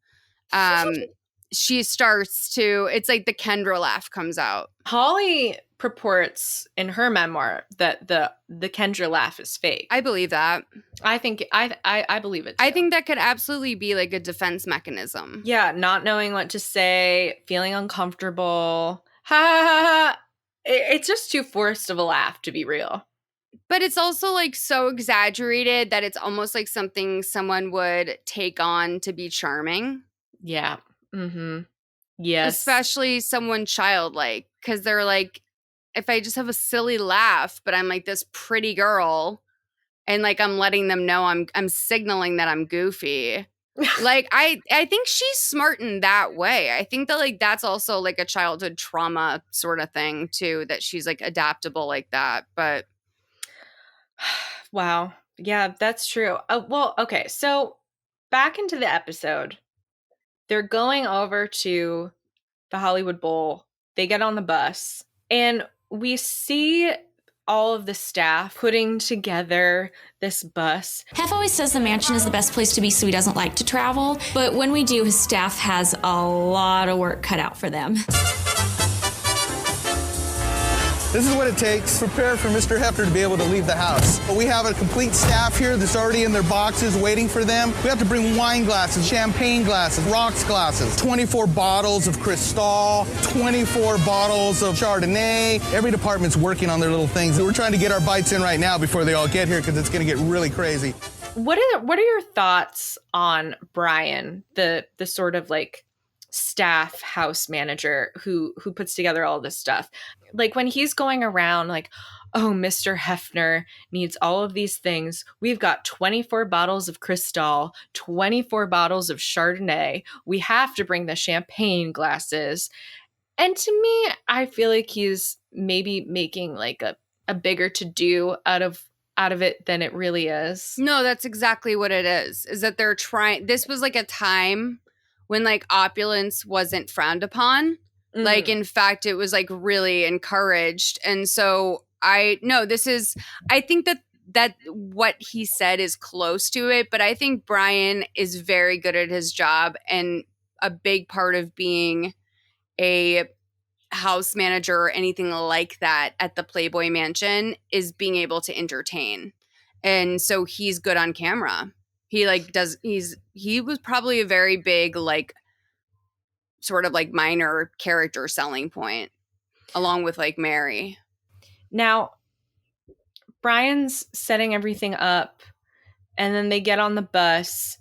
she starts to. It's like the Kendra laugh comes out. Holly purports in her memoir that the Kendra laugh is fake. I believe that. I think I believe it too. I think that could absolutely be like a defense mechanism. Yeah, not knowing what to say, feeling uncomfortable. Ha ha ha ha. It's just too forced of a laugh to be real. But it's also like so exaggerated that it's almost like something someone would take on to be charming. Yeah. Mm-hmm. Yes. Especially someone childlike, because they're like, if I just have a silly laugh, but I'm like this pretty girl, and like I'm letting them know I'm signaling that I'm goofy. Like, I think she's smart in that way. I think that, like, that's also, like, a childhood trauma sort of thing, too, that she's, like, adaptable like that. But Wow. Yeah, that's true. Well, okay. So back into the episode, they're going over to the Hollywood Bowl. They get on the bus, and we see all of the staff putting together this bus. Hef always says the mansion is the best place to be, so he doesn't like to travel. But when we do, his staff has a lot of work cut out for them. This is what it takes to prepare for Mr. Hefner to be able to leave the house. We have a complete staff here that's already in their boxes waiting for them. We have to bring wine glasses, champagne glasses, rocks glasses, 24 bottles of Cristal, 24 bottles of Chardonnay. Every department's working on their little things. We're trying to get our bites in right now before they all get here because it's going to get really crazy. What are your thoughts on Brian, the sort of like staff house manager who puts together all this stuff? Like when he's going around like, oh, Mr. Hefner needs all of these things. We've got 24 bottles of Cristal, 24 bottles of Chardonnay. We have to bring the champagne glasses. And to me, I feel like he's maybe making like a bigger to-do out of it than it really is. no, that's exactly what it is that they're trying. This was like a time when like opulence wasn't frowned upon. Like, in fact, it was like really encouraged. And so I think that what he said is close to it, but I think Brian is very good at his job. And a big part of being a house manager or anything like that at the Playboy Mansion is being able to entertain. And so he's good on camera. He was probably a very big, like, sort of like minor character selling point along with like Mary. Now, Brian's setting everything up, and then they get on the bus,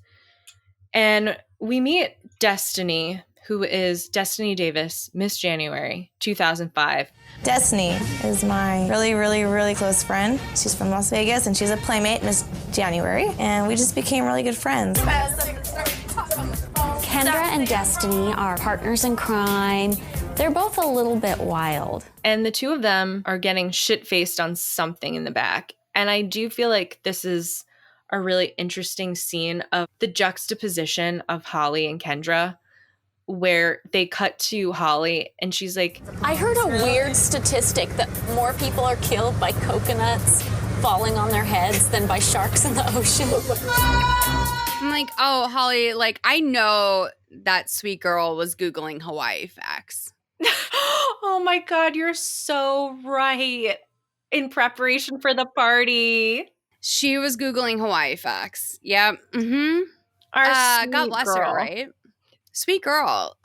and we meet Destiny, who is Destiny Davis, Miss January 2005. Destiny is my really, really, really close friend. She's from Las Vegas, and she's a playmate, Miss January, and we just became really good friends. Kendra and Destiny are partners in crime. They're both a little bit wild. And the two of them are getting shit-faced on something in the back. And I do feel like this is a really interesting scene of the juxtaposition of Holly and Kendra, where they cut to Holly and she's like, I heard a weird statistic that more people are killed by coconuts falling on their heads than by sharks in the ocean. I'm like, oh, Holly, like, I know that sweet girl was Googling Hawaii facts. oh my God, you're so right. In preparation for the party. She was Googling Hawaii facts. Yeah. Mm-hmm. Our sweet God bless girl. her, right? Sweet girl.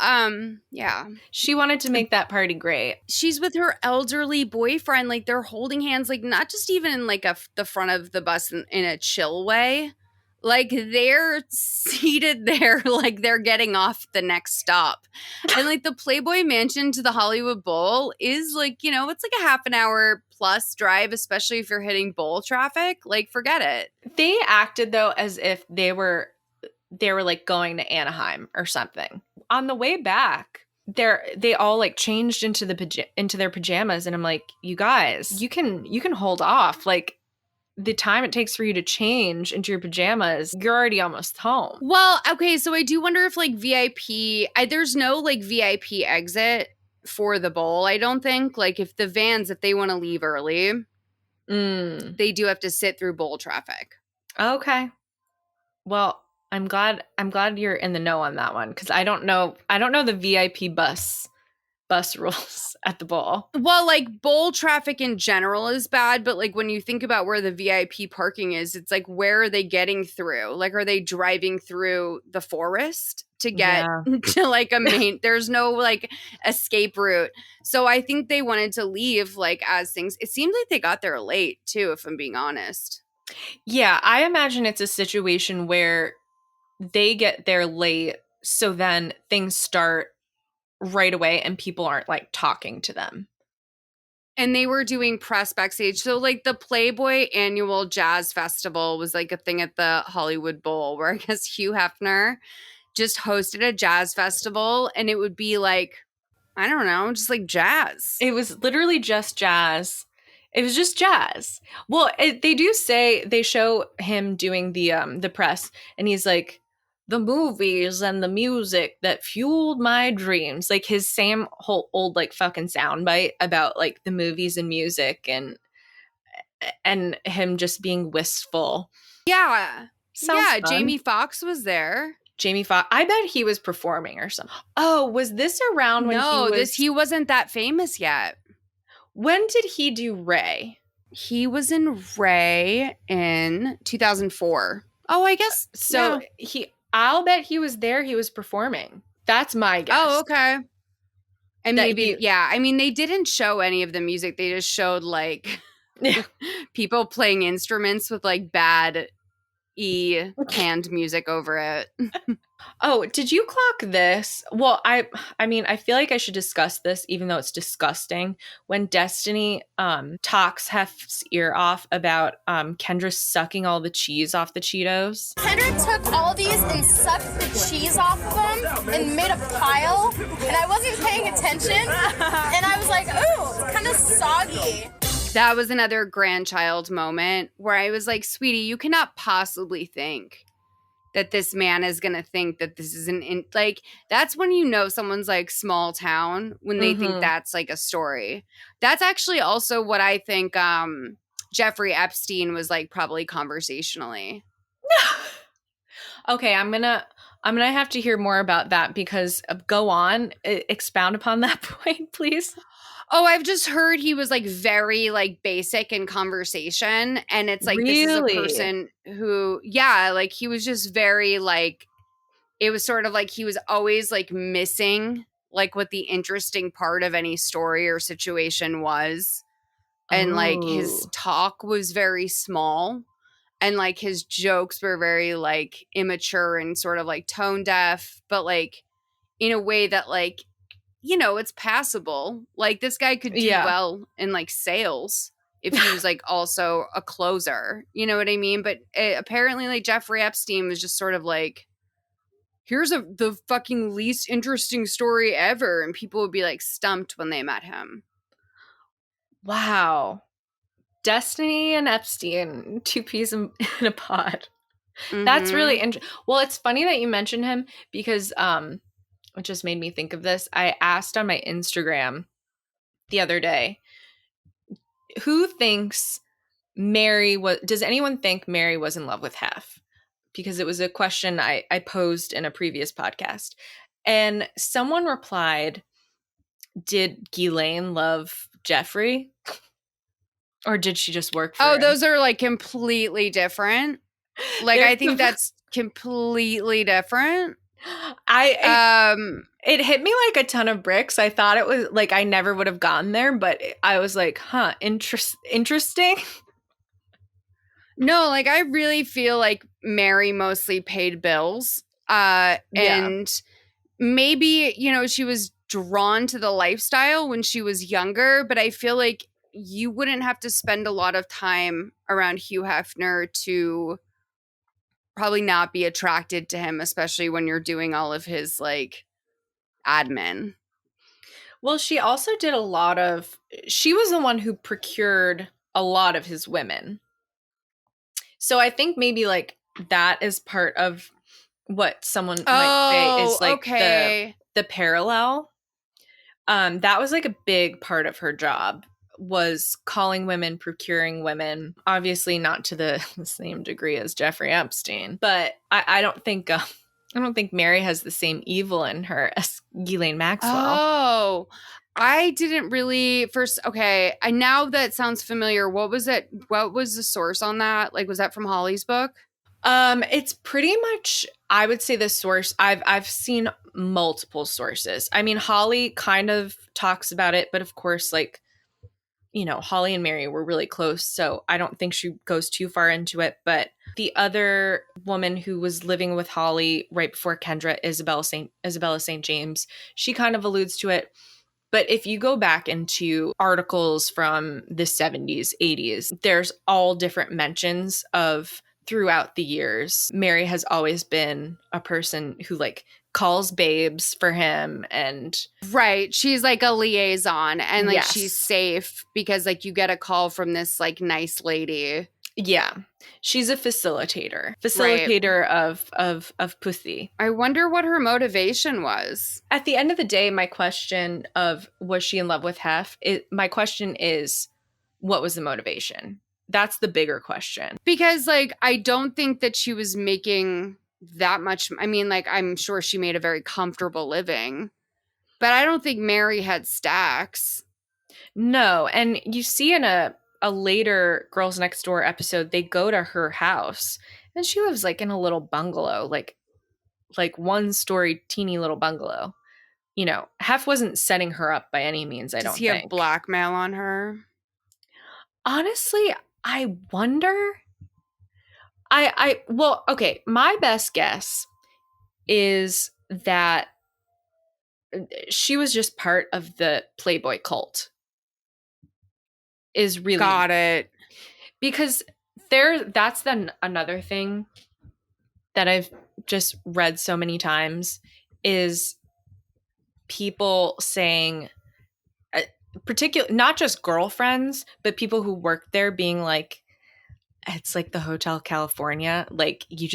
Yeah. She wanted to make that party great. She's with her elderly boyfriend. Like, they're holding hands, like, not just even in like the front of the bus in a chill way. Like, they're seated there, like they're getting off the next stop. And like the Playboy Mansion to the Hollywood Bowl is like, you know, it's like a half an hour plus drive, especially if you're hitting bowl traffic. Like, forget it. They acted though as if they were like going to Anaheim or something. On the way back, they all like changed into their pajamas, and I'm like, you guys, you can hold off. Like, the time it takes for you to change into your pajamas, you're already almost home. Well, okay, so I do wonder if like there's no like VIP exit for the bowl, I don't think. Like, if the vans, if they want to leave early, they do have to sit through bowl traffic. Okay. Well, I'm glad you're in the know on that one, because I don't know the VIP bus rules at the bowl. Well, like, bowl traffic in general is bad, but like when you think about where the VIP parking is, it's like, where are they getting through? Like, are they driving through the forest to get to like a main? There's no like escape route. So I think they wanted to leave like as things. It seemed like they got there late too, if I'm being honest. Yeah, I imagine it's a situation where they get there late, so then things start right away and people aren't like talking to them. And they were doing press backstage. So like the Playboy annual jazz festival was like a thing at the Hollywood Bowl where I guess Hugh Hefner just hosted a jazz festival, and it would be like, I don't know, just like jazz. It was literally just jazz. It was just jazz. Well, they do say, they show him doing the press, and he's like, the movies and the music that fueled my dreams. Like his same whole old like fucking soundbite about like the movies and music and him just being wistful. Yeah. Sounds yeah, fun. Jamie Foxx was there. Jamie Foxx. I bet he was performing or something. Oh, was this around when he wasn't that famous yet. When did he do Ray? He was in Ray in 2004. Oh, I guess so. Yeah. I'll bet he was there. He was performing. That's my guess. Oh, okay. And maybe, yeah. I mean, they didn't show any of the music. They just showed like people playing instruments with like bad canned music over it. Oh, did you clock this? Well, I mean, I feel like I should discuss this, even though it's disgusting. When Destiny talks Hef's ear off about Kendra sucking all the cheese off the Cheetos. Kendra took all these and sucked the cheese off of them and made a pile, and I wasn't paying attention, and I was like, ooh, kind of soggy. That was another grandchild moment where I was like, sweetie, you cannot possibly think that this man is going to think that this is like, that's when you know someone's like small town, when they think that's like a story. That's actually also what I think Jeffrey Epstein was like, probably conversationally. Okay, I'm gonna have to hear more about that, because go on, expound upon that point, please. Oh, I've just heard he was like very like basic in conversation, and it's like, really? This is a person who, yeah, like he was just very like, it was sort of like he was always like missing like what the interesting part of any story or situation was. And like his talk was very small, and like his jokes were very like immature and sort of like tone deaf, but like in a way that like, you know, it's passable. Like this guy could do well in like sales if he was like also a closer. You know what I mean? But apparently like Jeffrey Epstein was just sort of like, here's the fucking least interesting story ever. And people would be like stumped when they met him. Wow. Destiny and Epstein, two peas in a pod. That's really interesting. Well, it's funny that you mentioned him, because it just made me think of this. I asked on my Instagram the other day, who thinks does anyone think Mary was in love with Hef? Because it was a question I posed in a previous podcast. And someone replied, did Ghislaine love Jeffrey? Or did she just work for him? Those are like completely different. Like, I think that's completely different. It hit me like a ton of bricks. I thought it was like, I never would have gotten there, but I was like, interesting. No, like I really feel like Mary mostly paid bills. And maybe, you know, she was drawn to the lifestyle when she was younger, but I feel like you wouldn't have to spend a lot of time around Hugh Hefner to probably not be attracted to him, especially when you're doing all of his like admin. Well, she also did she was the one who procured a lot of his women. So I think maybe like that is part of what someone might say is like the parallel. That was like a big part of her job, was calling women, procuring women, obviously not to the same degree as Jeffrey Epstein, but I don't think Mary has the same evil in her as Ghislaine Maxwell. Oh, I didn't really now that sounds familiar. What was it? What was the source on that? Like, was that from Holly's book? It's pretty much, I would say, the source. I've seen multiple sources. I mean, Holly kind of talks about it, but of course, like, you know, Holly and Mary were really close, so I don't think she goes too far into it. But the other woman who was living with Holly right before Kendra, Isabella St. James, she kind of alludes to it. But if you go back into articles from the 70s, 80s, there's all different mentions of throughout the years. Mary has always been a person who like calls babes for him and Right. She's like a liaison and like she's Yes. safe because like you get a call from this like nice lady. yeah, she's a facilitator of pussy. I wonder what her motivation was. At the end of the day, my question of was she in love with Hef? My question is, what was the motivation? That's the bigger question. Because like I don't think that she was making that much. I mean, like I'm sure she made a very comfortable living, but I don't think Mary had stacks. No, and you see in a later Girls Next Door episode, they go to her house and she lives like in a little bungalow, like 1-story teeny little bungalow. You know, Hef wasn't setting her up by any means, I don't Does he think. have blackmail on her? Honestly, I wonder. Well, okay, my best guess is that she was just part of the Playboy cult. Is really Got it. Because that's then another thing that I've just read so many times is people saying not just girlfriends, but people who work there being like, it's like the Hotel California. Like you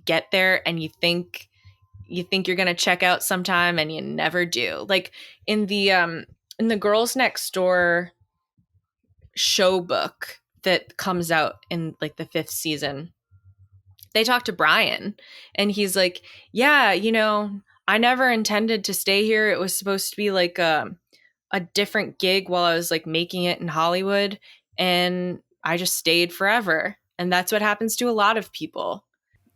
get there and you think you're going to check out sometime and you never do. Like in the Girls Next Door show book that comes out in like the 5th season, they talk to Brian and he's like, yeah, you know, I never intended to stay here. It was supposed to be like a different gig while I was like making it in Hollywood, and I just stayed forever. And that's what happens to a lot of people.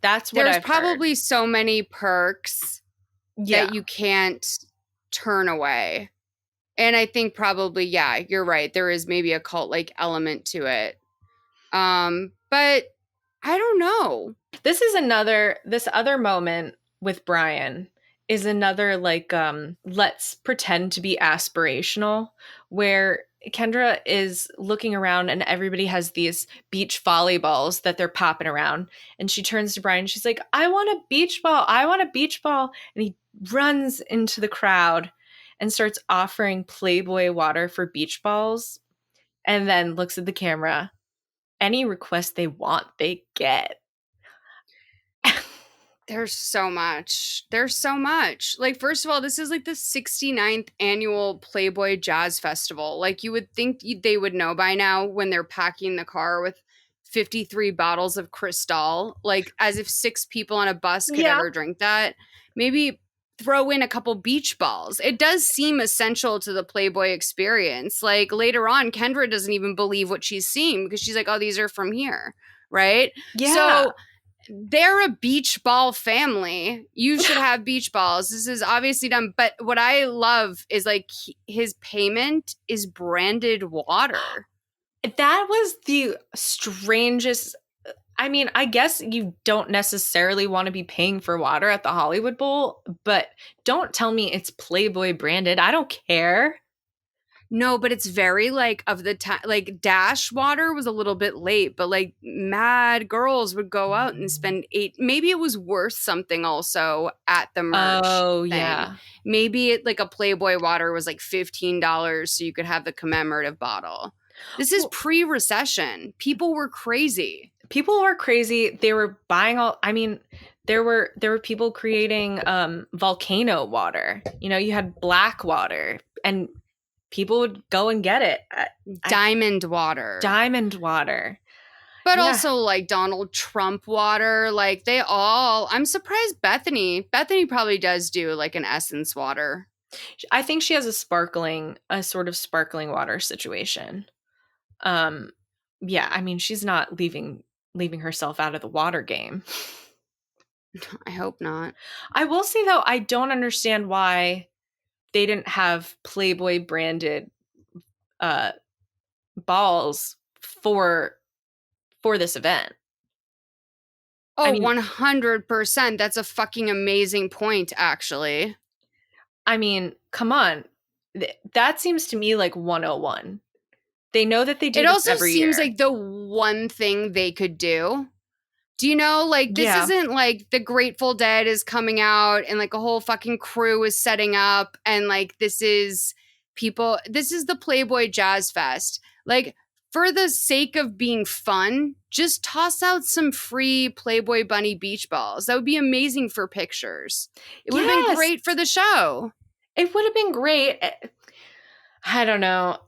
That's what There's probably so many perks that you can't turn away. And I think probably, yeah, you're right. There is maybe a cult like element to it. But I don't know. This other moment with Brian is another like let's pretend to be aspirational, where Kendra is looking around and everybody has these beach volleyballs that they're popping around, and she turns to Brian and she's like, I want a beach ball, and he runs into the crowd and starts offering Playboy water for beach balls, and then looks at the camera. Any request they want, they get. There's so much. Like, first of all, this is like the 69th annual Playboy Jazz Festival. Like, you would think they would know by now when they're packing the car with 53 bottles of Cristal. Like, as if 6 people on a bus could ever drink that. Maybe throw in a couple beach balls. It does seem essential to the Playboy experience. Like, later on, Kendra doesn't even believe what she's seeing because she's like, oh, these are from here, right? Yeah. So they're a beach ball family. You should have beach balls. This is obviously done. But what I love is like his payment is branded water. That was the strangest. I mean, I guess you don't necessarily want to be paying for water at the Hollywood Bowl, but don't tell me it's Playboy branded. I don't care. No, but it's very like of the time, like Dash water was a little bit late, but like mad girls would go out and spend maybe it was worth something also at the merch. Oh, thing. yeah. Maybe it like a Playboy water was like $15 so you could have the commemorative bottle. This is pre-recession. People were crazy. They were buying there were people creating volcano water. You know, you had black water and people would go and get it. Diamond water. But also like Donald Trump water. Like I'm surprised Bethany probably does do like an Essence water. I think she has a sort of sparkling water situation. Yeah, I mean, she's not leaving herself out of the water game. I hope not. I will say though, I don't understand why they didn't have Playboy branded balls for this event. Oh, I mean, 100%. That's a fucking amazing point, actually. I mean, come on. That seems to me like 101. They know that they do It this also every seems year. like the one thing they could do. Do you know, like, this Yeah. isn't like the Grateful Dead is coming out and like a whole fucking crew is setting up and like this is the Playboy Jazz Fest. Like, for the sake of being fun, just toss out some free Playboy Bunny beach balls. That would be amazing for pictures. It would have been Yes. great for the show. It would have been great. I don't know.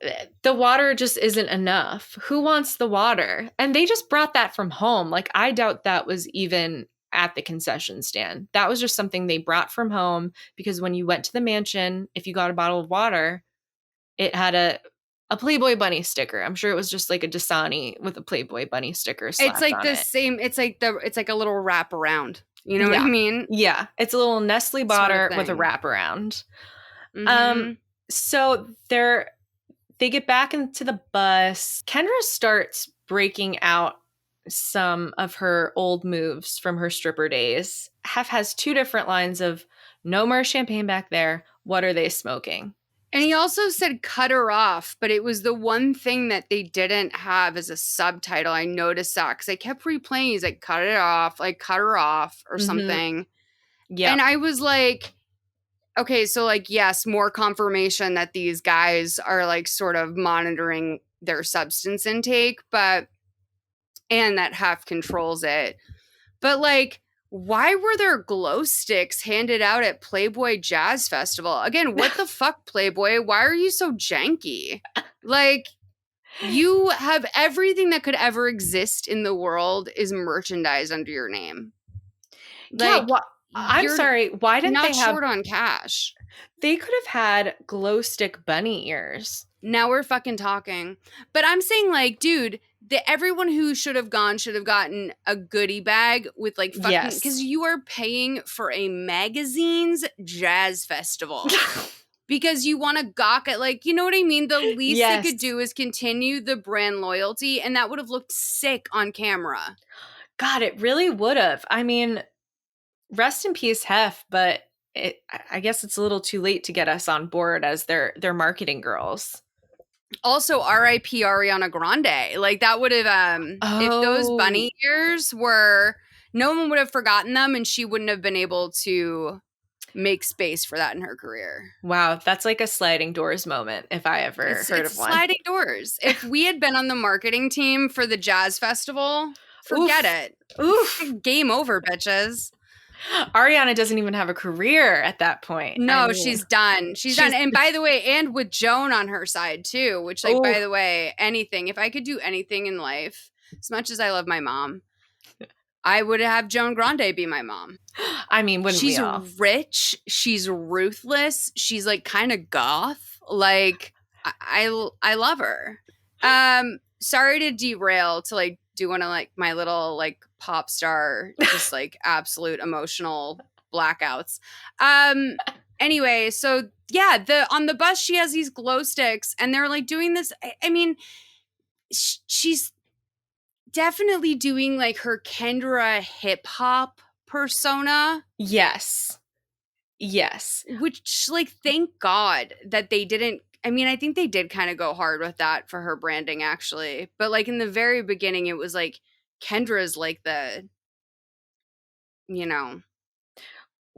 The water just isn't enough. Who wants the water? And they just brought that from home. Like, I doubt that was even at the concession stand. That was just something they brought from home because when you went to the mansion, if you got a bottle of water, it had a Playboy Bunny sticker. I'm sure it was just like a Dasani with a Playboy Bunny sticker slapped It's like on the it. same. It's like a little wraparound. You know what I mean? Yeah. It's a little Nestle butter with a wraparound. Mhm. So they get back into the bus. Kendra starts breaking out some of her old moves from her stripper days. Hef has 2 different lines of no more champagne back there. What are they smoking? And he also said cut her off, but it was the one thing that they didn't have as a subtitle. I noticed that because I kept replaying. He's like, cut it off, like cut her off or something. Yeah. And I was like, okay, so like, yes, more confirmation that these guys are like sort of monitoring their substance intake, and that Hef controls it. But like, why were there glow sticks handed out at Playboy Jazz Festival? Again, what the fuck, Playboy? Why are you so janky? Like, you have everything that could ever exist in the world is merchandise under your name. Like, yeah, I'm sorry. Why didn't not they have short on cash? They could have had glow stick bunny ears. Now we're fucking talking. But I'm saying, like, dude, everyone who should have gotten a goodie bag with like fucking, Yes. because you are paying for a magazine's jazz festival. Because you want to gawk at, like, you know what I mean? The least Yes. they could do is continue the brand loyalty, and that would have looked sick on camera. God, it really would have. I mean, rest in peace, Hef, but I guess it's a little too late to get us on board as their marketing girls. Also, R.I.P. Ariana Grande. Like, that would have, if those bunny ears were, no one would have forgotten them, and she wouldn't have been able to make space for that in her career. Wow, that's like a sliding doors moment if I ever heard of one. Sliding doors. If we had been on the marketing team for the jazz festival, forget it. Oof. Game over, bitches. Ariana doesn't even have a career at that point. No, I mean, she's done. She's done. And by the way, and with Joan on her side too, which, like, by the way, anything, if I could do anything in life, as much as I love my mom, I would have Joan Grande be my mom. I mean, wouldn't she's we all? Rich. She's ruthless. She's like kind of goth. Like, I love her. Sorry to derail to like do one of like my little like pop star, just like absolute emotional blackouts. Anyway, so yeah, on the bus she has these glow sticks, and they're like doing this. I mean, she's definitely doing like her Kendra hip hop persona. Yes. Which, like, thank God that they didn't. I mean, I think they did kind of go hard with that for her branding, actually. But like in the very beginning, it was like Kendra's like the, you know,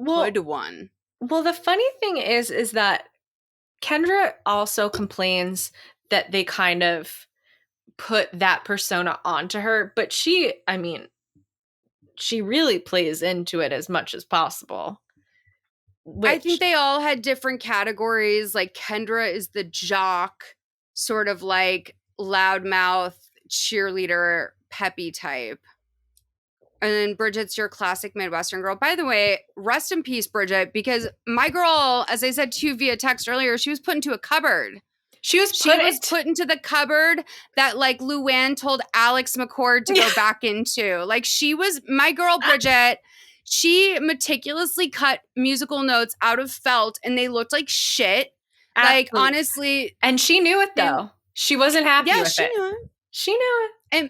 good one. Well, the funny thing is that Kendra also complains that they kind of put that persona onto her, but she really plays into it as much as possible. I think they all had different categories. Like, Kendra is the jock, sort of like loudmouth, cheerleader, peppy type. And then Bridget's your classic Midwestern girl. By the way, rest in peace, Bridget, because my girl, as I said to you via text earlier, she was put into a cupboard. She was put into the cupboard that, like, Luann told Alex McCord to go back into. Like, my girl, Bridget, she meticulously cut musical notes out of felt, and they looked like shit. Absolutely. Like, honestly. And she knew it, though. She wasn't happy with it. She knew it. She knew it. And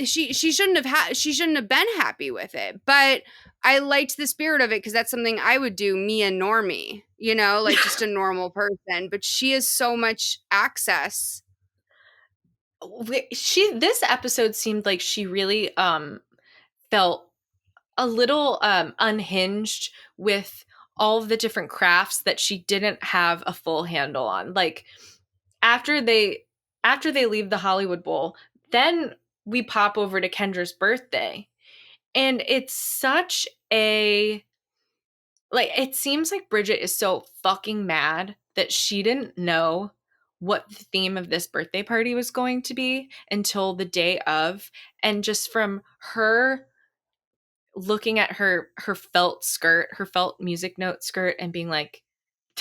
she shouldn't have been happy with it. But I liked the spirit of it because that's something I would do, me and normie, you know, like just a normal person. But she has so much access. This episode seemed like she really felt a little unhinged with all of the different crafts that she didn't have a full handle on. Like after they leave the Hollywood Bowl, then we pop over to Kendra's birthday. And it's such a it seems like Bridget is so fucking mad that she didn't know what the theme of this birthday party was going to be until the day of. And just from her looking at her felt skirt, her felt music note skirt, and being like,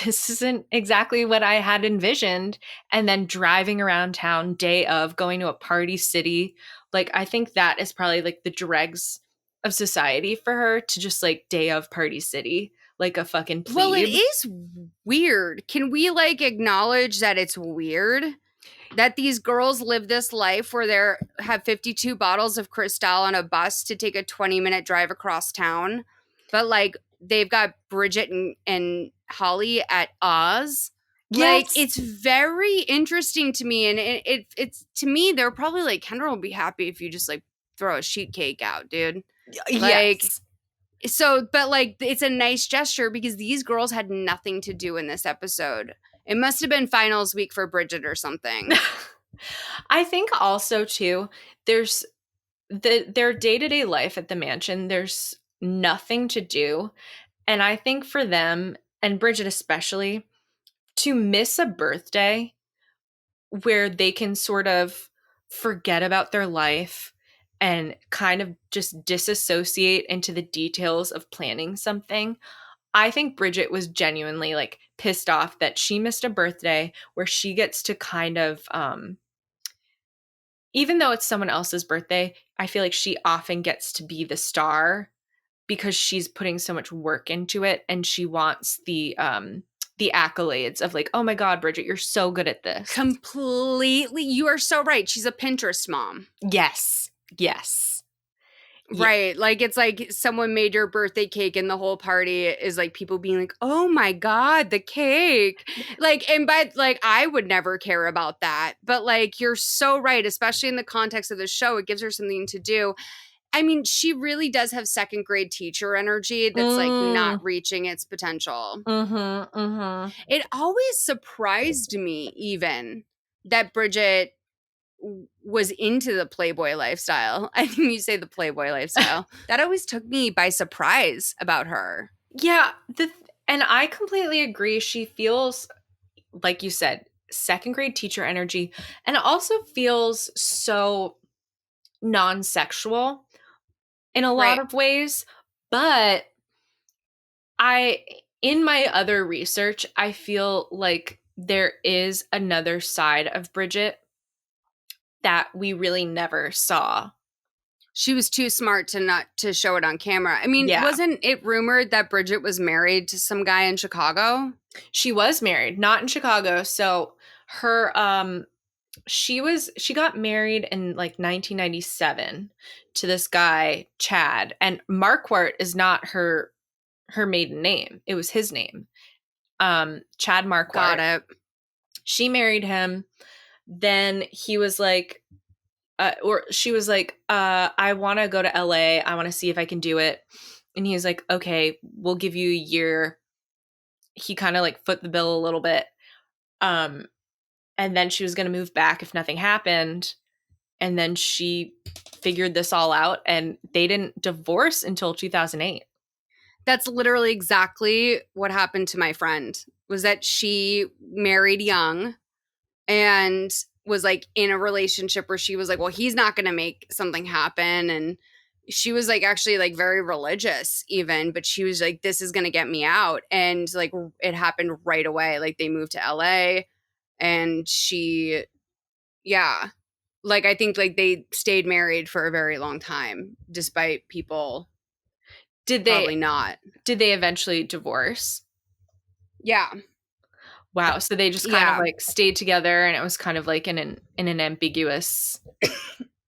this isn't exactly what I had envisioned. And then driving around town day of, going to a party city. Like, I think that is probably like the dregs of society for her, to just like day of party city, like a fucking plebe. Well, it is weird. Can we like acknowledge that it's weird that these girls live this life where they have 52 bottles of Cristal on a bus to take a 20-minute drive across town, but like they've got Bridget and Holly at Oz. Like, Yes. it's very interesting to me, and it's to me they're probably like, Kendra will be happy if you just like throw a sheet cake out, dude. Like, Yes. so, but like, it's a nice gesture because these girls had nothing to do in this episode. It must have been finals week for Bridget or something. I think also too, there's their day-to-day life at the mansion, there's nothing to do. And I think for them, and Bridget especially, to miss a birthday where they can sort of forget about their life and kind of just disassociate into the details of planning something. I think Bridget was genuinely like pissed off that she missed a birthday where she gets to kind of even though it's someone else's birthday, I feel like she often gets to be the star because she's putting so much work into it, and she wants the accolades of like, oh my God, Bridget, you're so good at this. Completely. You are so right. She's a Pinterest mom. Yes. Yes. Right. Like, it's like someone made your birthday cake and the whole party is like people being like, oh my God, the cake. Like, and by like, I would never care about that. But like, you're so right, especially in the context of the show, it gives her something to do. I mean, she really does have second grade teacher energy that's like not reaching its potential. It always surprised me even that Bridget was into the Playboy lifestyle. I think you say the Playboy lifestyle. That always took me by surprise about her. Yeah. And I completely agree. She feels, like you said, second grade teacher energy, and also feels so non-sexual in a lot of ways. But in my other research, I feel like there is another side of Bridget that we really never saw. She was too smart to show it on camera. I mean, wasn't it rumored that Bridget was married to some guy in Chicago? She was married, not in Chicago. So her she got married in like 1997 to this guy, Chad, and Marquardt is not her maiden name. It was his name. Chad Marquardt. Got it. She married him. Then he was like, or she was like, I want to go to LA. I want to see if I can do it. And he was like, okay, we'll give you a year. He kind of like foot the bill a little bit. And then she was going to move back if nothing happened. And then she figured this all out, and they didn't divorce until 2008. That's literally exactly what happened to my friend, was that she married young and was like in a relationship where she was like, well, he's not going to make something happen. And she was like actually like very religious even, but she was like, this is going to get me out. And like it happened right away. Like they moved to LA and she, like I think like they stayed married for a very long time despite people probably not. Did they eventually divorce? Yeah. Wow. So they just kind of like stayed together, and it was kind of like in an ambiguous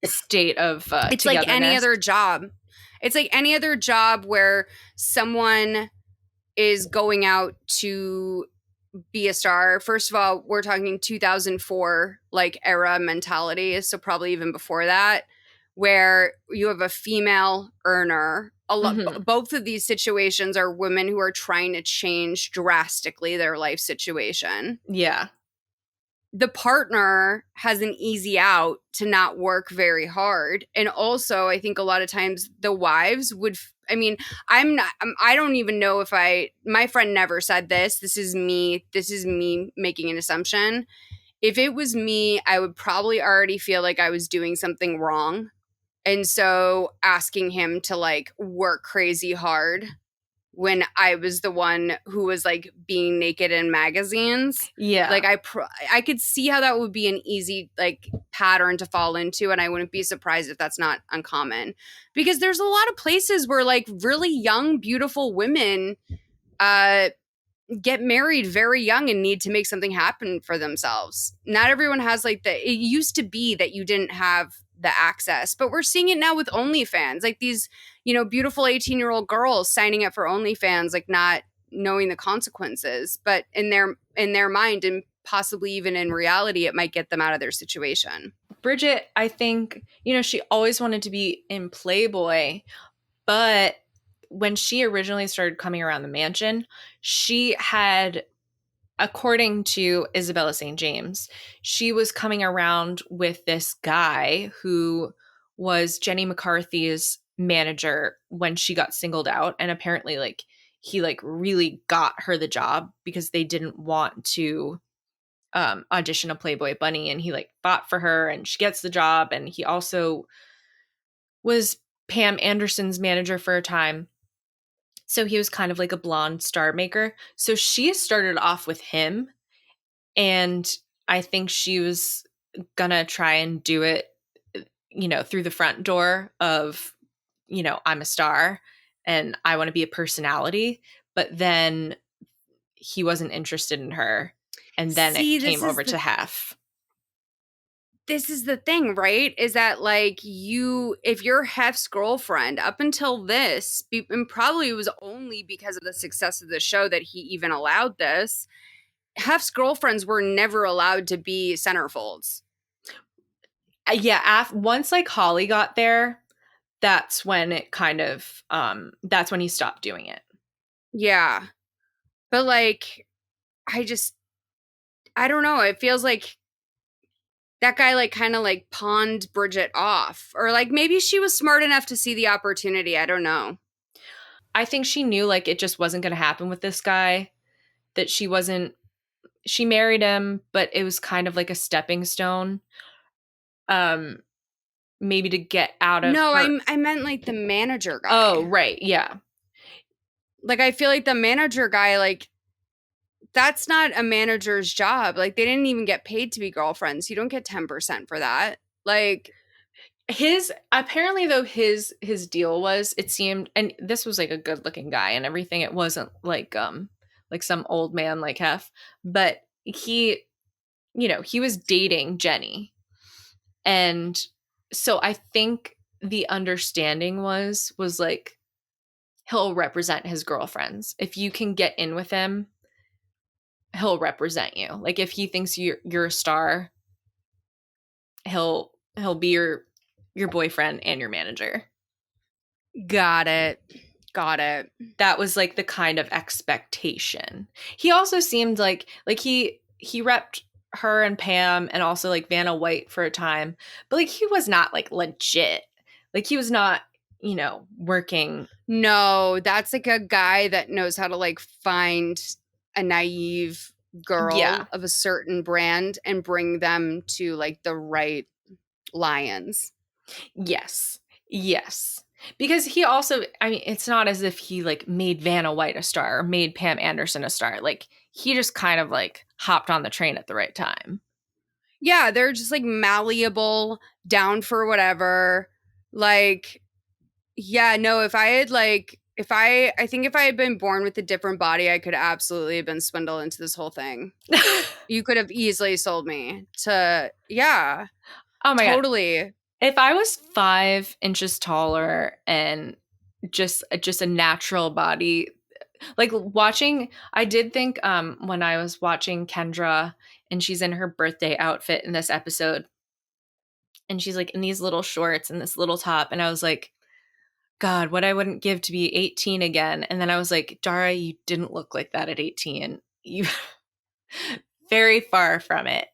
state of it's like any other job. It's like any other job where someone is going out to be a star. First of all, we're talking 2004 like era mentality, so probably even before that, where you have a female earner. Both of these situations are women who are trying to change drastically their life situation. Yeah. The partner has an easy out to not work very hard. And also, I think a lot of times the wives would, I don't even know if my friend never said this. This is me making an assumption. If it was me, I would probably already feel like I was doing something wrong. And so asking him to like work crazy hard when I was the one who was like being naked in magazines. Yeah. Like I could see how that would be an easy like pattern to fall into. And I wouldn't be surprised if that's not uncommon, because there's a lot of places where like really young, beautiful women get married very young and need to make something happen for themselves. Not everyone has like it used to be that you didn't have the access, but we're seeing it now with OnlyFans, like these, beautiful 18-year-old girls signing up for OnlyFans, like not knowing the consequences, but in their mind and possibly even in reality, it might get them out of their situation. Bridget, I think, she always wanted to be in Playboy, but when she originally started coming around the mansion, she had, according to Isabella St. James, she was coming around with this guy who was Jenny McCarthy's manager when she got singled out. And apparently, like, he like really got her the job because they didn't want to audition a Playboy bunny, and he like fought for her and she gets the job. And he also was Pam Anderson's manager for a time. So he was kind of like a blonde star maker. So she started off with him, and I think she was gonna try and do it, through the front door of, I'm a star and I want to be a personality. But then he wasn't interested in her, and then it came over to Hef. This is the thing, right? Is that like if you're Hef's girlfriend up until this, and probably it was only because of the success of the show that he even allowed this, Hef's girlfriends were never allowed to be centerfolds. Yeah. Once like Holly got there, that's when it kind of, that's when he stopped doing it. Yeah. But like, I don't know. It feels like that guy like kind of like pawned Bridget off, or like maybe she was smart enough to see the opportunity. I don't know. I think she knew like it just wasn't going to happen with this guy, that she married him, but it was kind of like a stepping stone. Maybe to get out of I meant like the manager guy. Oh, right. Yeah. Like I feel like the manager guy, like that's not a manager's job. Like they didn't even get paid to be girlfriends. You don't get 10% for that. Like apparently though his deal was, it seemed, and this was like a good looking guy and everything. It wasn't like some old man like Hef, but he was dating Jenny. And so I think the understanding was like, he'll represent his girlfriends. If you can get in with him, he'll represent you. Like if he thinks you're a star, he'll be your boyfriend and your manager. Got it. That was like the kind of expectation. He also seemed like he repped her and Pam and also like Vanna White for a time, but like he was not like legit. Like he was not, working. No, that's like a guy that knows how to like find a naive girl of a certain brand and bring them to like the right lions. Yes. Because he also, it's not as if he like made Vanna White a star or made Pam Anderson a star. Like he just kind of like hopped on the train at the right time. Yeah, they're just like malleable, down for whatever. Like, yeah, no, I think if I had been born with a different body, I could absolutely have been swindled into this whole thing. You could have easily sold me to, yeah. Oh my totally. God. If I was 5 inches taller and just a natural body. Like watching, I did think when I was watching Kendra and she's in her birthday outfit in this episode and she's like in these little shorts and this little top, and I was like, God, what I wouldn't give to be 18 again. And then I was like, Dara, you didn't look like that at 18. You very far from it.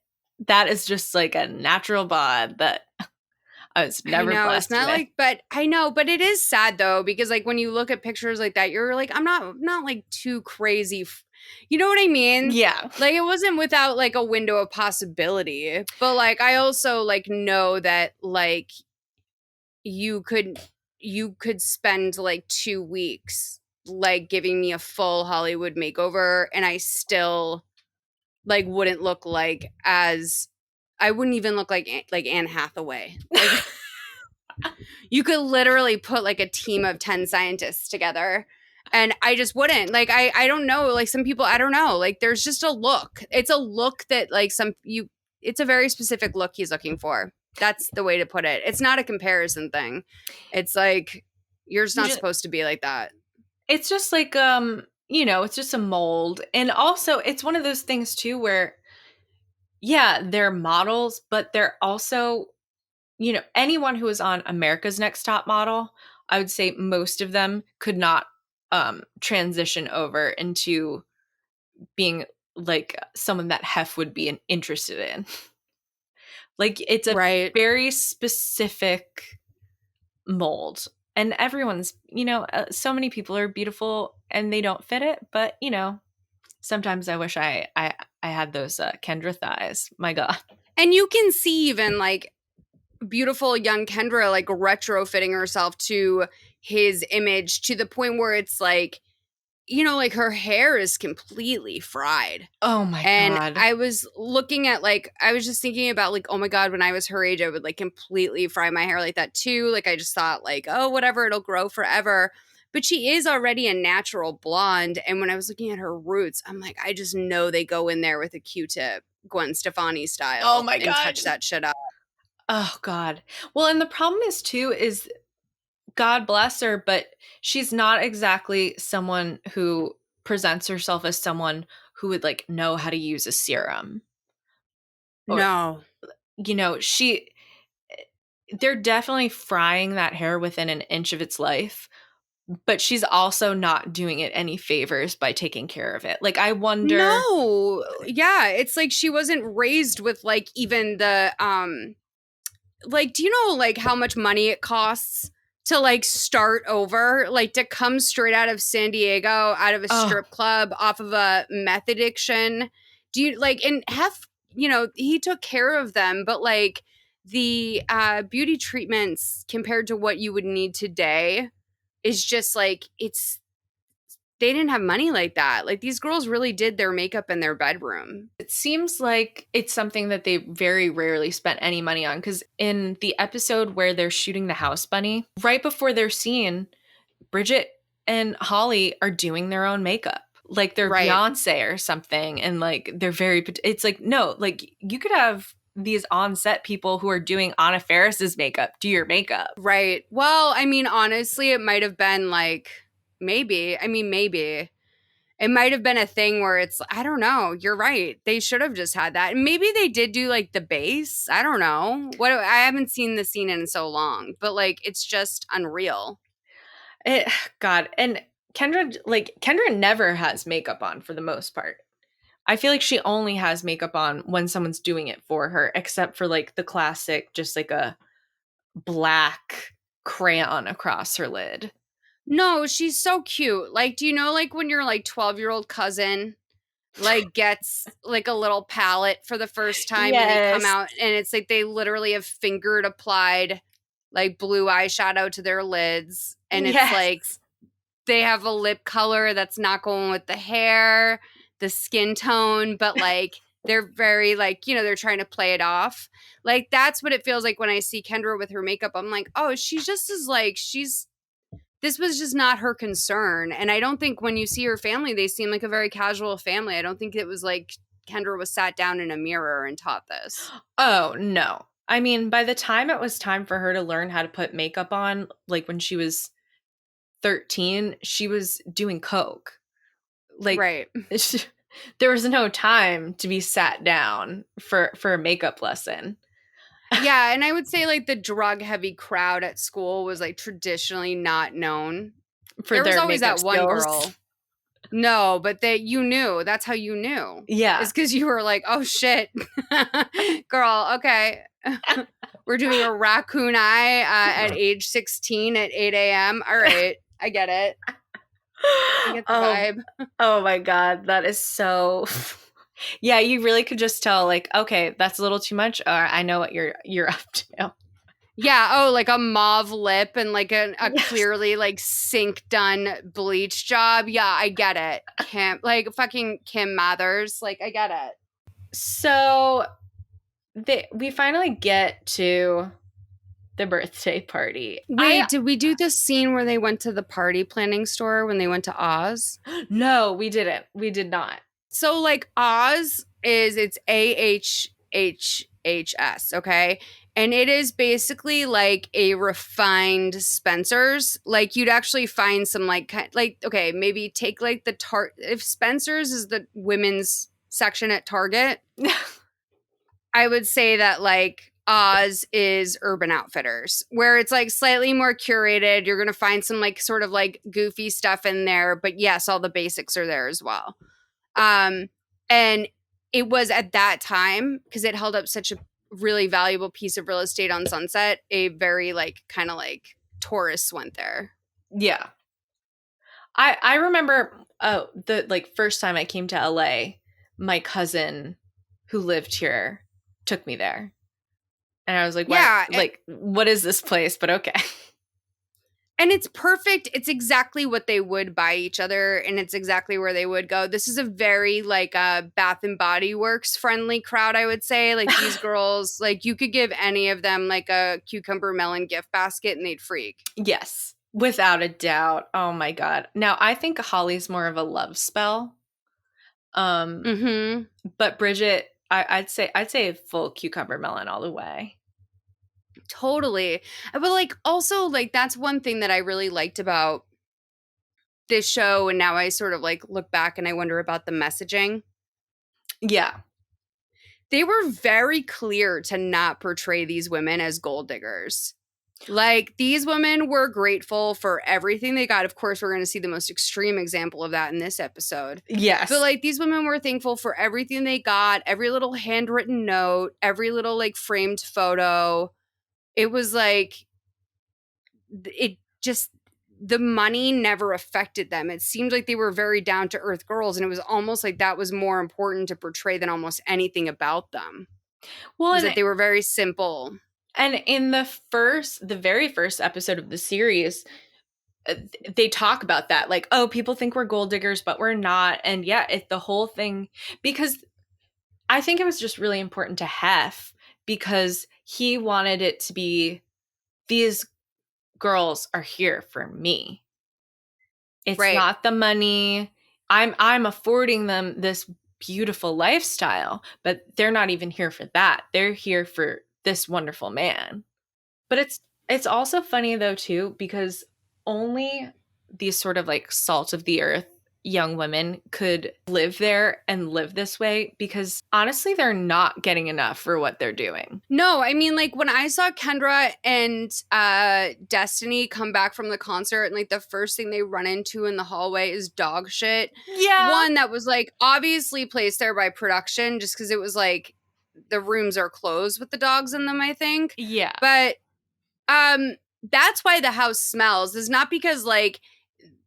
That is just like a natural bod that I was never I know blessed it's not with. like, but I know, but it is sad though, because like when you look at pictures like that, you're like, I'm not like too crazy. You know what I mean? Yeah. Like it wasn't without like a window of possibility, but like I also like know that like you could spend like 2 weeks like giving me a full Hollywood makeover and I still like wouldn't look like as I wouldn't even look like Anne Hathaway. Like you could literally put like a team of 10 scientists together and I just wouldn't. Like I don't know, like some people, I don't know. Like there's just a look. It's a look that like it's a very specific look he's looking for. That's the way to put it. It's not a comparison thing. It's like you're just not supposed to be like that. It's just like it's just a mold. And also it's one of those things too where yeah, they're models, but they're also, anyone who is on America's Next Top Model, I would say most of them could not transition over into being like someone that Hef would be interested in. Like it's a very specific mold. And everyone's, so many people are beautiful and they don't fit it. But, sometimes I wish I had those Kendra thighs. My God. And you can see even like beautiful young Kendra like retrofitting herself to his image to the point where it's like, like her hair is completely fried. Oh my God. And I was looking at like, I was just thinking about like, oh my God, when I was her age, I would like completely fry my hair like that too. Like I just thought like, oh, whatever, it'll grow forever. But she is already a natural blonde. And when I was looking at her roots, I'm like, I just know they go in there with a Q-tip, Gwen Stefani style. Oh my God. And touch that shit up. Oh God. Well, and the problem is too, is God bless her, but she's not exactly someone who presents herself as someone who would like know how to use a serum. No. They're definitely frying that hair within an inch of its life, but she's also not doing it any favors by taking care of it. Like I wonder. No. Yeah. It's like she wasn't raised with like even the, like, do you know like how much money it costs to like start over, like to come straight out of San Diego, out of a strip club, off of a meth addiction? Do you like, and Hef, he took care of them, but like the beauty treatments compared to what you would need today is just like, they didn't have money like that. Like these girls really did their makeup in their bedroom. It seems like it's something that they very rarely spent any money on, because in the episode where they're shooting the house bunny, right before their scene, Bridget and Holly are doing their own makeup. Like they're Beyonce or something. And like it's like, no, like you could have these on-set people who are doing Anna Faris's makeup do your makeup. Right. Well, I mean, honestly, it might have been like, maybe. It might have been a thing where it's, I don't know. You're right. They should have just had that. And maybe they did do like the base. I don't know. I haven't seen the scene in so long, but like, it's just unreal. God. And Kendra never has makeup on for the most part. I feel like she only has makeup on when someone's doing it for her, except for like the classic, just like a black crayon across her lid. No, she's so cute. Like, do you know, like when your like 12-year-old cousin like gets like a little palette for the first time and they come out and it's like they literally have fingered applied like blue eyeshadow to their lids and it's like they have a lip color that's not going with the hair, the skin tone, but like they're very like, they're trying to play it off. Like that's what it feels like when I see Kendra with her makeup. I'm like, oh, she just is like, this was just not her concern. And I don't think when you see her family, they seem like a very casual family. I don't think it was like Kendra was sat down in a mirror and taught this. Oh, no. I mean, by the time it was time for her to learn how to put makeup on, like when she was 13, she was doing coke. Like, Right. there was no time to be sat down for a makeup lesson. Yeah, and I would say like the drug heavy crowd at school was like traditionally not known. For There was their always makeup that one skills. girl. No, but you knew. That's how you knew. Yeah. It's because you were like, oh shit, girl, okay. We're doing a raccoon eye at age 16 at 8 a.m. All right, I get it. I get the vibe. Oh my God, that is so... Yeah, you really could just tell, like, okay, that's a little too much, or I know what you're up to. Yeah, oh, like a mauve lip and like a clearly like sink done bleach job. Yeah, I get it. Like fucking Kim Mathers. Like, I get it. So we finally get to the birthday party. Wait, did we do the scene where they went to the party planning store when they went to Oz? No, we didn't. We did not. So like Oz it's AHHHS, okay? And it is basically like a refined Spencer's. Like you'd actually find some like okay, maybe take like the if Spencer's is the women's section at Target, I would say that like Oz is Urban Outfitters, where it's like slightly more curated. You're going to find some like sort of like goofy stuff in there, but yes, all the basics are there as well. And it was at that time, because it held up such a really valuable piece of real estate on Sunset, a very like kind of like tourists went there. Yeah. I remember the like first time I came to LA, my cousin who lived here took me there. And I was like, yeah, like, what is this place? But okay. And it's perfect. It's exactly what they would buy each other, and it's exactly where they would go. This is a very like Bath and Body Works friendly crowd, I would say. Like these girls, like you could give any of them like a cucumber melon gift basket and they'd freak. Yes, without a doubt. Oh my God. Now I think Holly's more of a love spell. But Bridget, I'd say a full cucumber melon all the way. Totally. But like also like that's one thing that I really liked about this show, and now I sort of like look back and I wonder about the messaging. Yeah. They were very clear to not portray these women as gold diggers. Like these women were grateful for everything they got. Of course, we're going to see the most extreme example of that in this episode. Yes. But like these women were thankful for everything they got, every little handwritten note, every little like framed photo. It was like, it just, the money never affected them. It seemed like they were very down to earth girls. And it was almost like that was more important to portray than almost anything about them. Well, that they were very simple. And in the very first episode of the series, they talk about that. Like, oh, people think we're gold diggers, but we're not. And yeah, the whole thing, because I think it was just really important to Hef, because he wanted it to be, these girls are here for me. It's not the money. I'm affording them this beautiful lifestyle, but they're not even here for that. They're here for this wonderful man. But it's also funny though too, because only these sort of like salt of the earth young women could live there and live this way, because honestly they're not getting enough for what they're doing. No, I mean, like when I saw Kendra and Destiny come back from the concert, and like the first thing they run into in the hallway is dog shit. Yeah. One that was like obviously placed there by production, just because it was like the rooms are closed with the dogs in them, I think. Yeah. But that's why the house smells, is not because like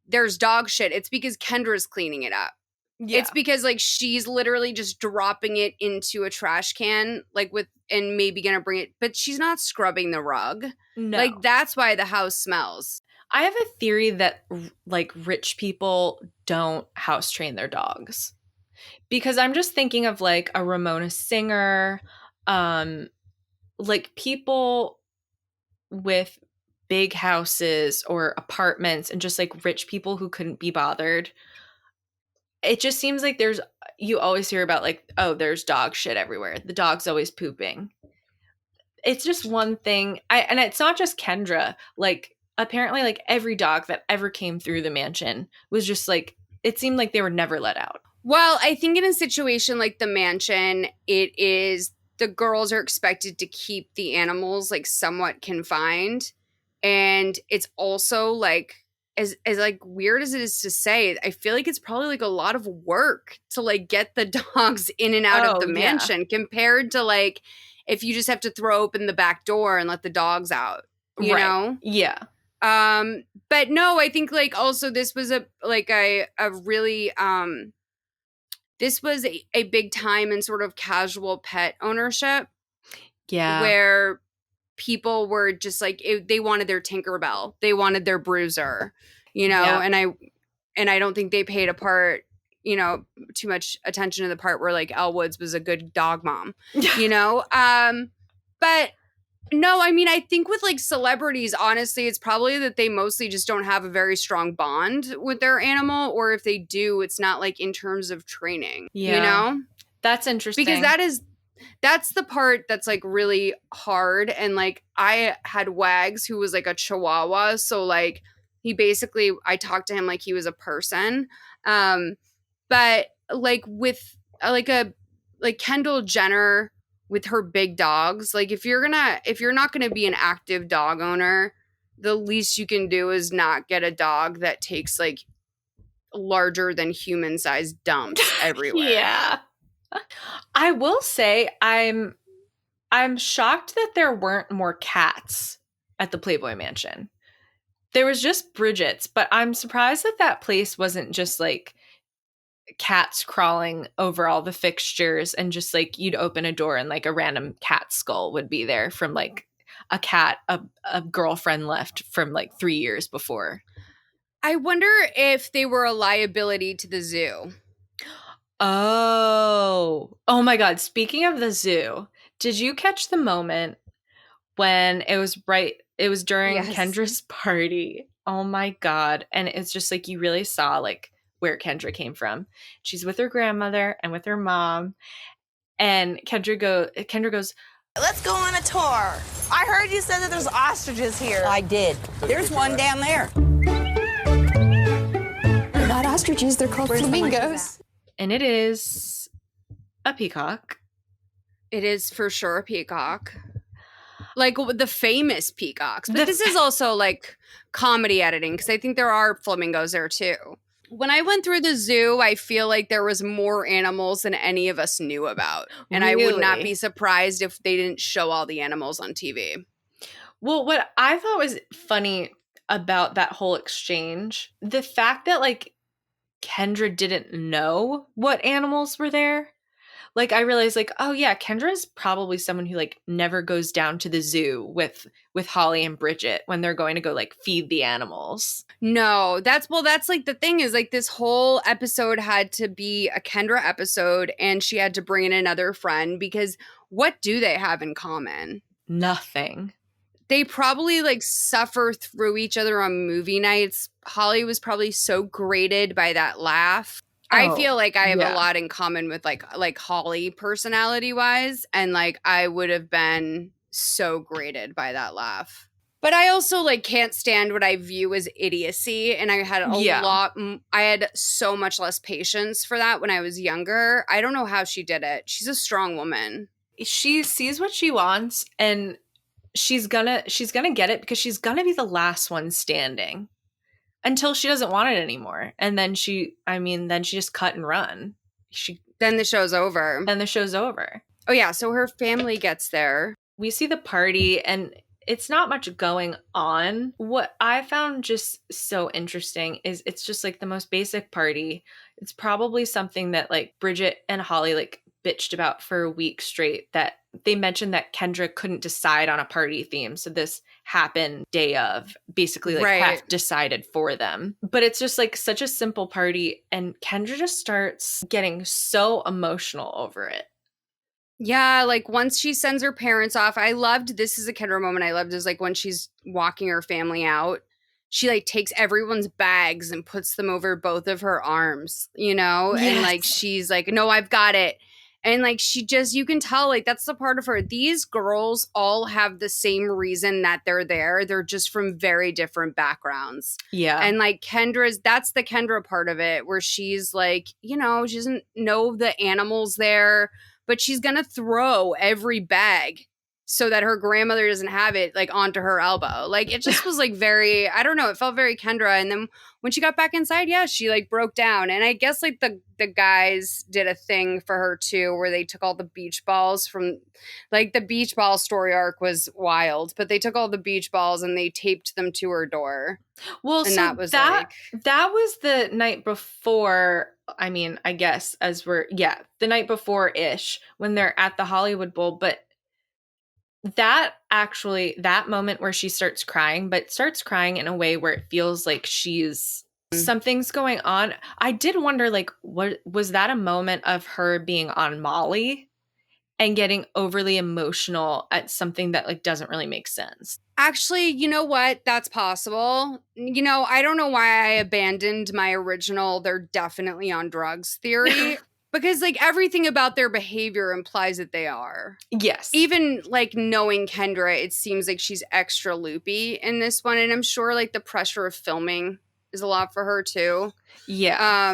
there's dog shit. It's because Kendra's cleaning it up. Yeah. It's because like she's literally just dropping it into a trash can, like and maybe gonna bring it, but she's not scrubbing the rug. No. Like that's why the house smells. I have a theory that like rich people don't house train their dogs, because I'm just thinking of like a Ramona Singer, like people with big houses or apartments and just like rich people who couldn't be bothered. It just seems like you always hear about like, oh, there's dog shit everywhere. The dog's always pooping. It's just one thing. And it's not just Kendra. Like apparently like every dog that ever came through the mansion was just like, it seemed like they were never let out. Well, I think in a situation like the mansion, it is the girls are expected to keep the animals like somewhat confined. And it's also like as like weird as it is to say, I feel like it's probably like a lot of work to like get the dogs in and out of the mansion compared to like if you just have to throw open the back door and let the dogs out, you know? Yeah. But no, I think like also this was a really this was a big time in sort of casual pet ownership. Yeah. Where people were just like, they wanted their Tinkerbell. They wanted their Bruiser, you know? Yeah. And I don't think they paid too much attention to the part where like Elle Woods was a good dog mom, you know? But no, I mean, I think with like celebrities, honestly, it's probably that they mostly just don't have a very strong bond with their animal. Or if they do, it's not like in terms of training, you know? That's interesting. Because that's the part that's like really hard. And like I had Wags who was like a Chihuahua. So like I talked to him like he was a person. But like with like Kendall Jenner with her big dogs, like if you're not gonna be an active dog owner, the least you can do is not get a dog that takes like larger than human sized dumps everywhere. Yeah. I will say I'm shocked that there weren't more cats at the Playboy Mansion. There was just Bridget's, but I'm surprised that place wasn't just like cats crawling over all the fixtures and just like you'd open a door and like a random cat skull would be there from like a cat a girlfriend left from like 3 years before. I wonder if they were a liability to the zoo. Oh my God. Speaking of the zoo, did you catch the moment when it was during Kendra's party? Oh my God. And it's just like, you really saw like where Kendra came from. She's with her grandmother and with her mom. And Kendra goes, let's go on a tour. I heard you said that there's ostriches here. I did. There's one down there. They're not ostriches, they're called flamingos. And it is a peacock. It is for sure a peacock. Like the famous peacocks. But this is also like comedy editing because I think there are flamingos there too. When I went through the zoo, I feel like there was more animals than any of us knew about. And really? I would not be surprised if they didn't show all the animals on TV. Well, what I thought was funny about that whole exchange, the fact that like Kendra didn't know what animals were there. Like I realized like, oh yeah, Kendra is probably someone who like never goes down to the zoo with Holly and Bridget when they're going to go like feed the animals. No, that's like the thing is like this whole episode had to be a Kendra episode and she had to bring in another friend because what do they have in common? Nothing. They probably like suffer through each other on movie nights. Holly was probably so grated by that laugh. I feel like I have a lot in common with like Holly personality wise. And like I would have been so grated by that laugh. But I also like can't stand what I view as idiocy. And I had I had so much less patience for that when I was younger. I don't know how she did it. She's a strong woman. She sees what she wants and she's gonna get it because she's gonna be the last one standing. Until she doesn't want it anymore. And then she just cut and run. Then the show's over. Oh yeah, so her family gets there. We see the party and it's not much going on. What I found just so interesting is it's just like the most basic party. It's probably something that like Bridget and Holly like bitched about for a week straight, that they mentioned that Kendra couldn't decide on a party theme. So this happened day of, basically like Hef decided for them. But it's just like such a simple party and Kendra just starts getting so emotional over it. Yeah, like once she sends her parents off, this is a Kendra moment I loved is like when she's walking her family out, she like takes everyone's bags and puts them over both of her arms, you know? Yes. And like she's like, no, I've got it. And like she just, you can tell like that's the part of her. These girls all have the same reason that they're there. They're just from very different backgrounds. Yeah. And like that's the Kendra part of it, where she's like, you know, she doesn't know the animals there, but she's gonna throw every bag so that her grandmother doesn't have it like onto her elbow. Like it just was like very, I don't know, it felt very Kendra. And then when she got back inside, yeah, she like broke down. And I guess like the guys did a thing for her too, where they took all the beach balls from, like the beach ball story arc was wild, but they took all the beach balls and they taped them to her door. Well, and so that was that was the night before. I mean, I guess the night before-ish when they're at the Hollywood Bowl, but that moment where she starts crying, but starts crying in a way where it feels like something's going on. I did wonder, like, what was that a moment of her being on Molly and getting overly emotional at something that like doesn't really make sense? Actually, you know what? That's possible. You know, I don't know why I abandoned my original they're definitely on drugs theory. Because, like, everything about their behavior implies that they are. Yes. Even, like, knowing Kendra, it seems like she's extra loopy in this one. And I'm sure, like, the pressure of filming is a lot for her, too. Yeah.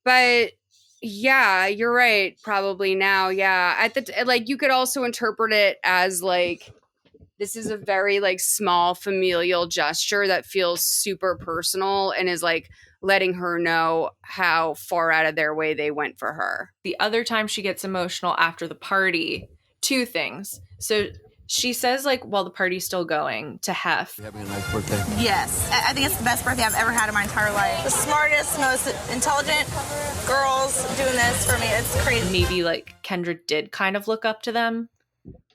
But, yeah, you're right, probably now. Yeah. Like, you could also interpret it as, like, this is a very, like, small familial gesture that feels super personal and is, like, letting her know how far out of their way they went for her. The other time she gets emotional after the party, two things. So she says, like, while the party's still going, to Hef. You're having a nice birthday. Yes, I think it's the best birthday I've ever had in my entire life. The smartest, most intelligent girls doing this for me. It's crazy. Maybe, like, Kendra did kind of look up to them,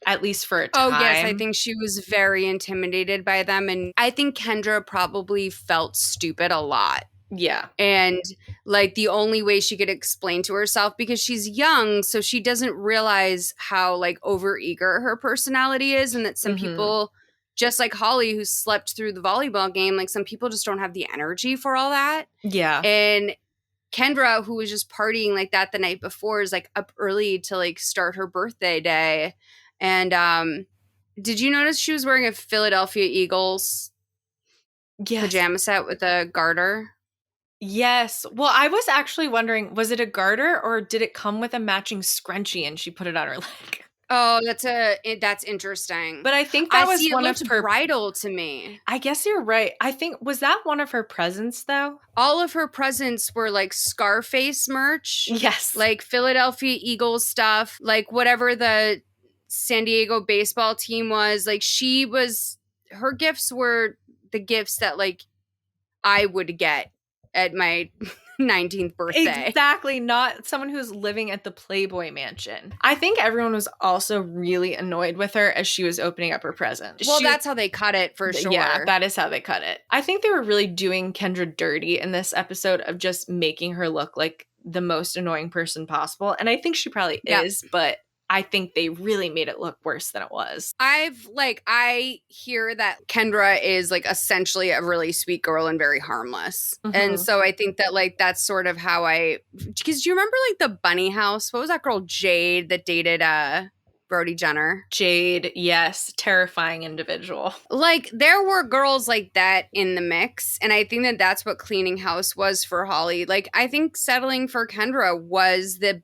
at least for a time. Oh, yes, I think she was very intimidated by them. And I think Kendra probably felt stupid a lot. Yeah. And like the only way she could explain to herself, because she's young, so she doesn't realize how like overeager her personality is, and that some people, just like Holly, who slept through the volleyball game, like some people just don't have the energy for all that. Yeah. And Kendra, who was just partying like that the night before, is like up early to like start her birthday day. And did you notice she was wearing a Philadelphia Eagles pajama set with a garter? Yes. Well, I was actually wondering, was it a garter or did it come with a matching scrunchie and she put it on her leg? Oh, that's interesting. But I think that was one of her bridal to me. I guess you're right. I think, was that one of her presents though? All of her presents were like Scarface merch. Yes. Like Philadelphia Eagles stuff, like whatever the San Diego baseball team was. Like her gifts were the gifts that like I would get at my 19th birthday. Exactly. Not someone who's living at the Playboy Mansion. I think everyone was also really annoyed with her as she was opening up her present. Well, that's how they cut it for sure. Yeah, that is how they cut it. I think they were really doing Kendra dirty in this episode of just making her look like the most annoying person possible. And I think she probably is, but I think they really made it look worse than it was. I hear that Kendra is like essentially a really sweet girl and very harmless. And so I think that like that's sort of how because do you remember like the bunny house? What was that girl Jade that dated Brody Jenner? Jade, yes, terrifying individual. Like there were girls like that in the mix, and I think that that's what cleaning house was for Holly. Like I think settling for Kendra was the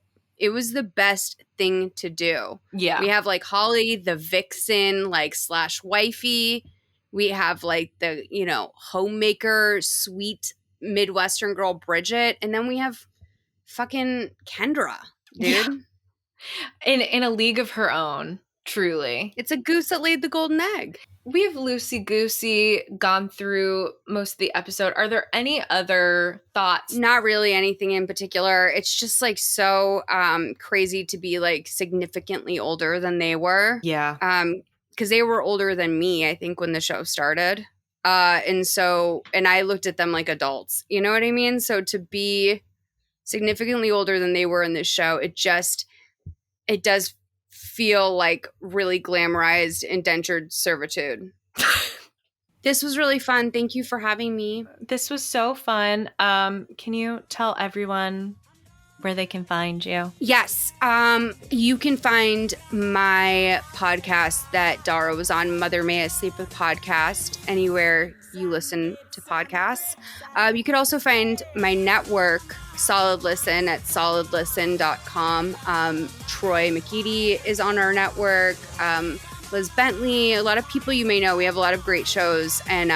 best thing to do. Yeah. We have like Holly, the vixen, like / wifey. We have like the, you know, homemaker, sweet Midwestern girl, Bridget. And then we have fucking Kendra, dude. Yeah. In a league of her own, truly. It's a goose that laid the golden egg. We've loosey-goosey gone through most of the episode. Are there any other thoughts? Not really anything in particular. It's just like so crazy to be like significantly older than they were. Yeah. Because they were older than me, I think, when the show started. And I looked at them like adults. You know what I mean? So to be significantly older than they were in this show, it does feel like really glamorized indentured servitude. This was really fun. Thank you for having me. This was so fun. Can you tell everyone where they can find you. Yes. You can find my podcast that Dara was on, Mother May I Sleep With podcast, anywhere you listen to podcasts. You could also find my network, Solid Listen, at solidlisten.com. Troy McEady is on our network. Liz Bentley, a lot of people you may know. We have a lot of great shows, and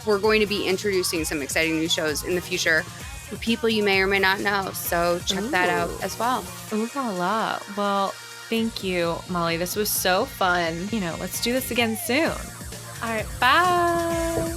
we're going to be introducing some exciting new shows in the future for people you may or may not know. So check that out as well. Ooh la la. Well, thank you, Molly. This was so fun. Let's do this again soon. All right, bye.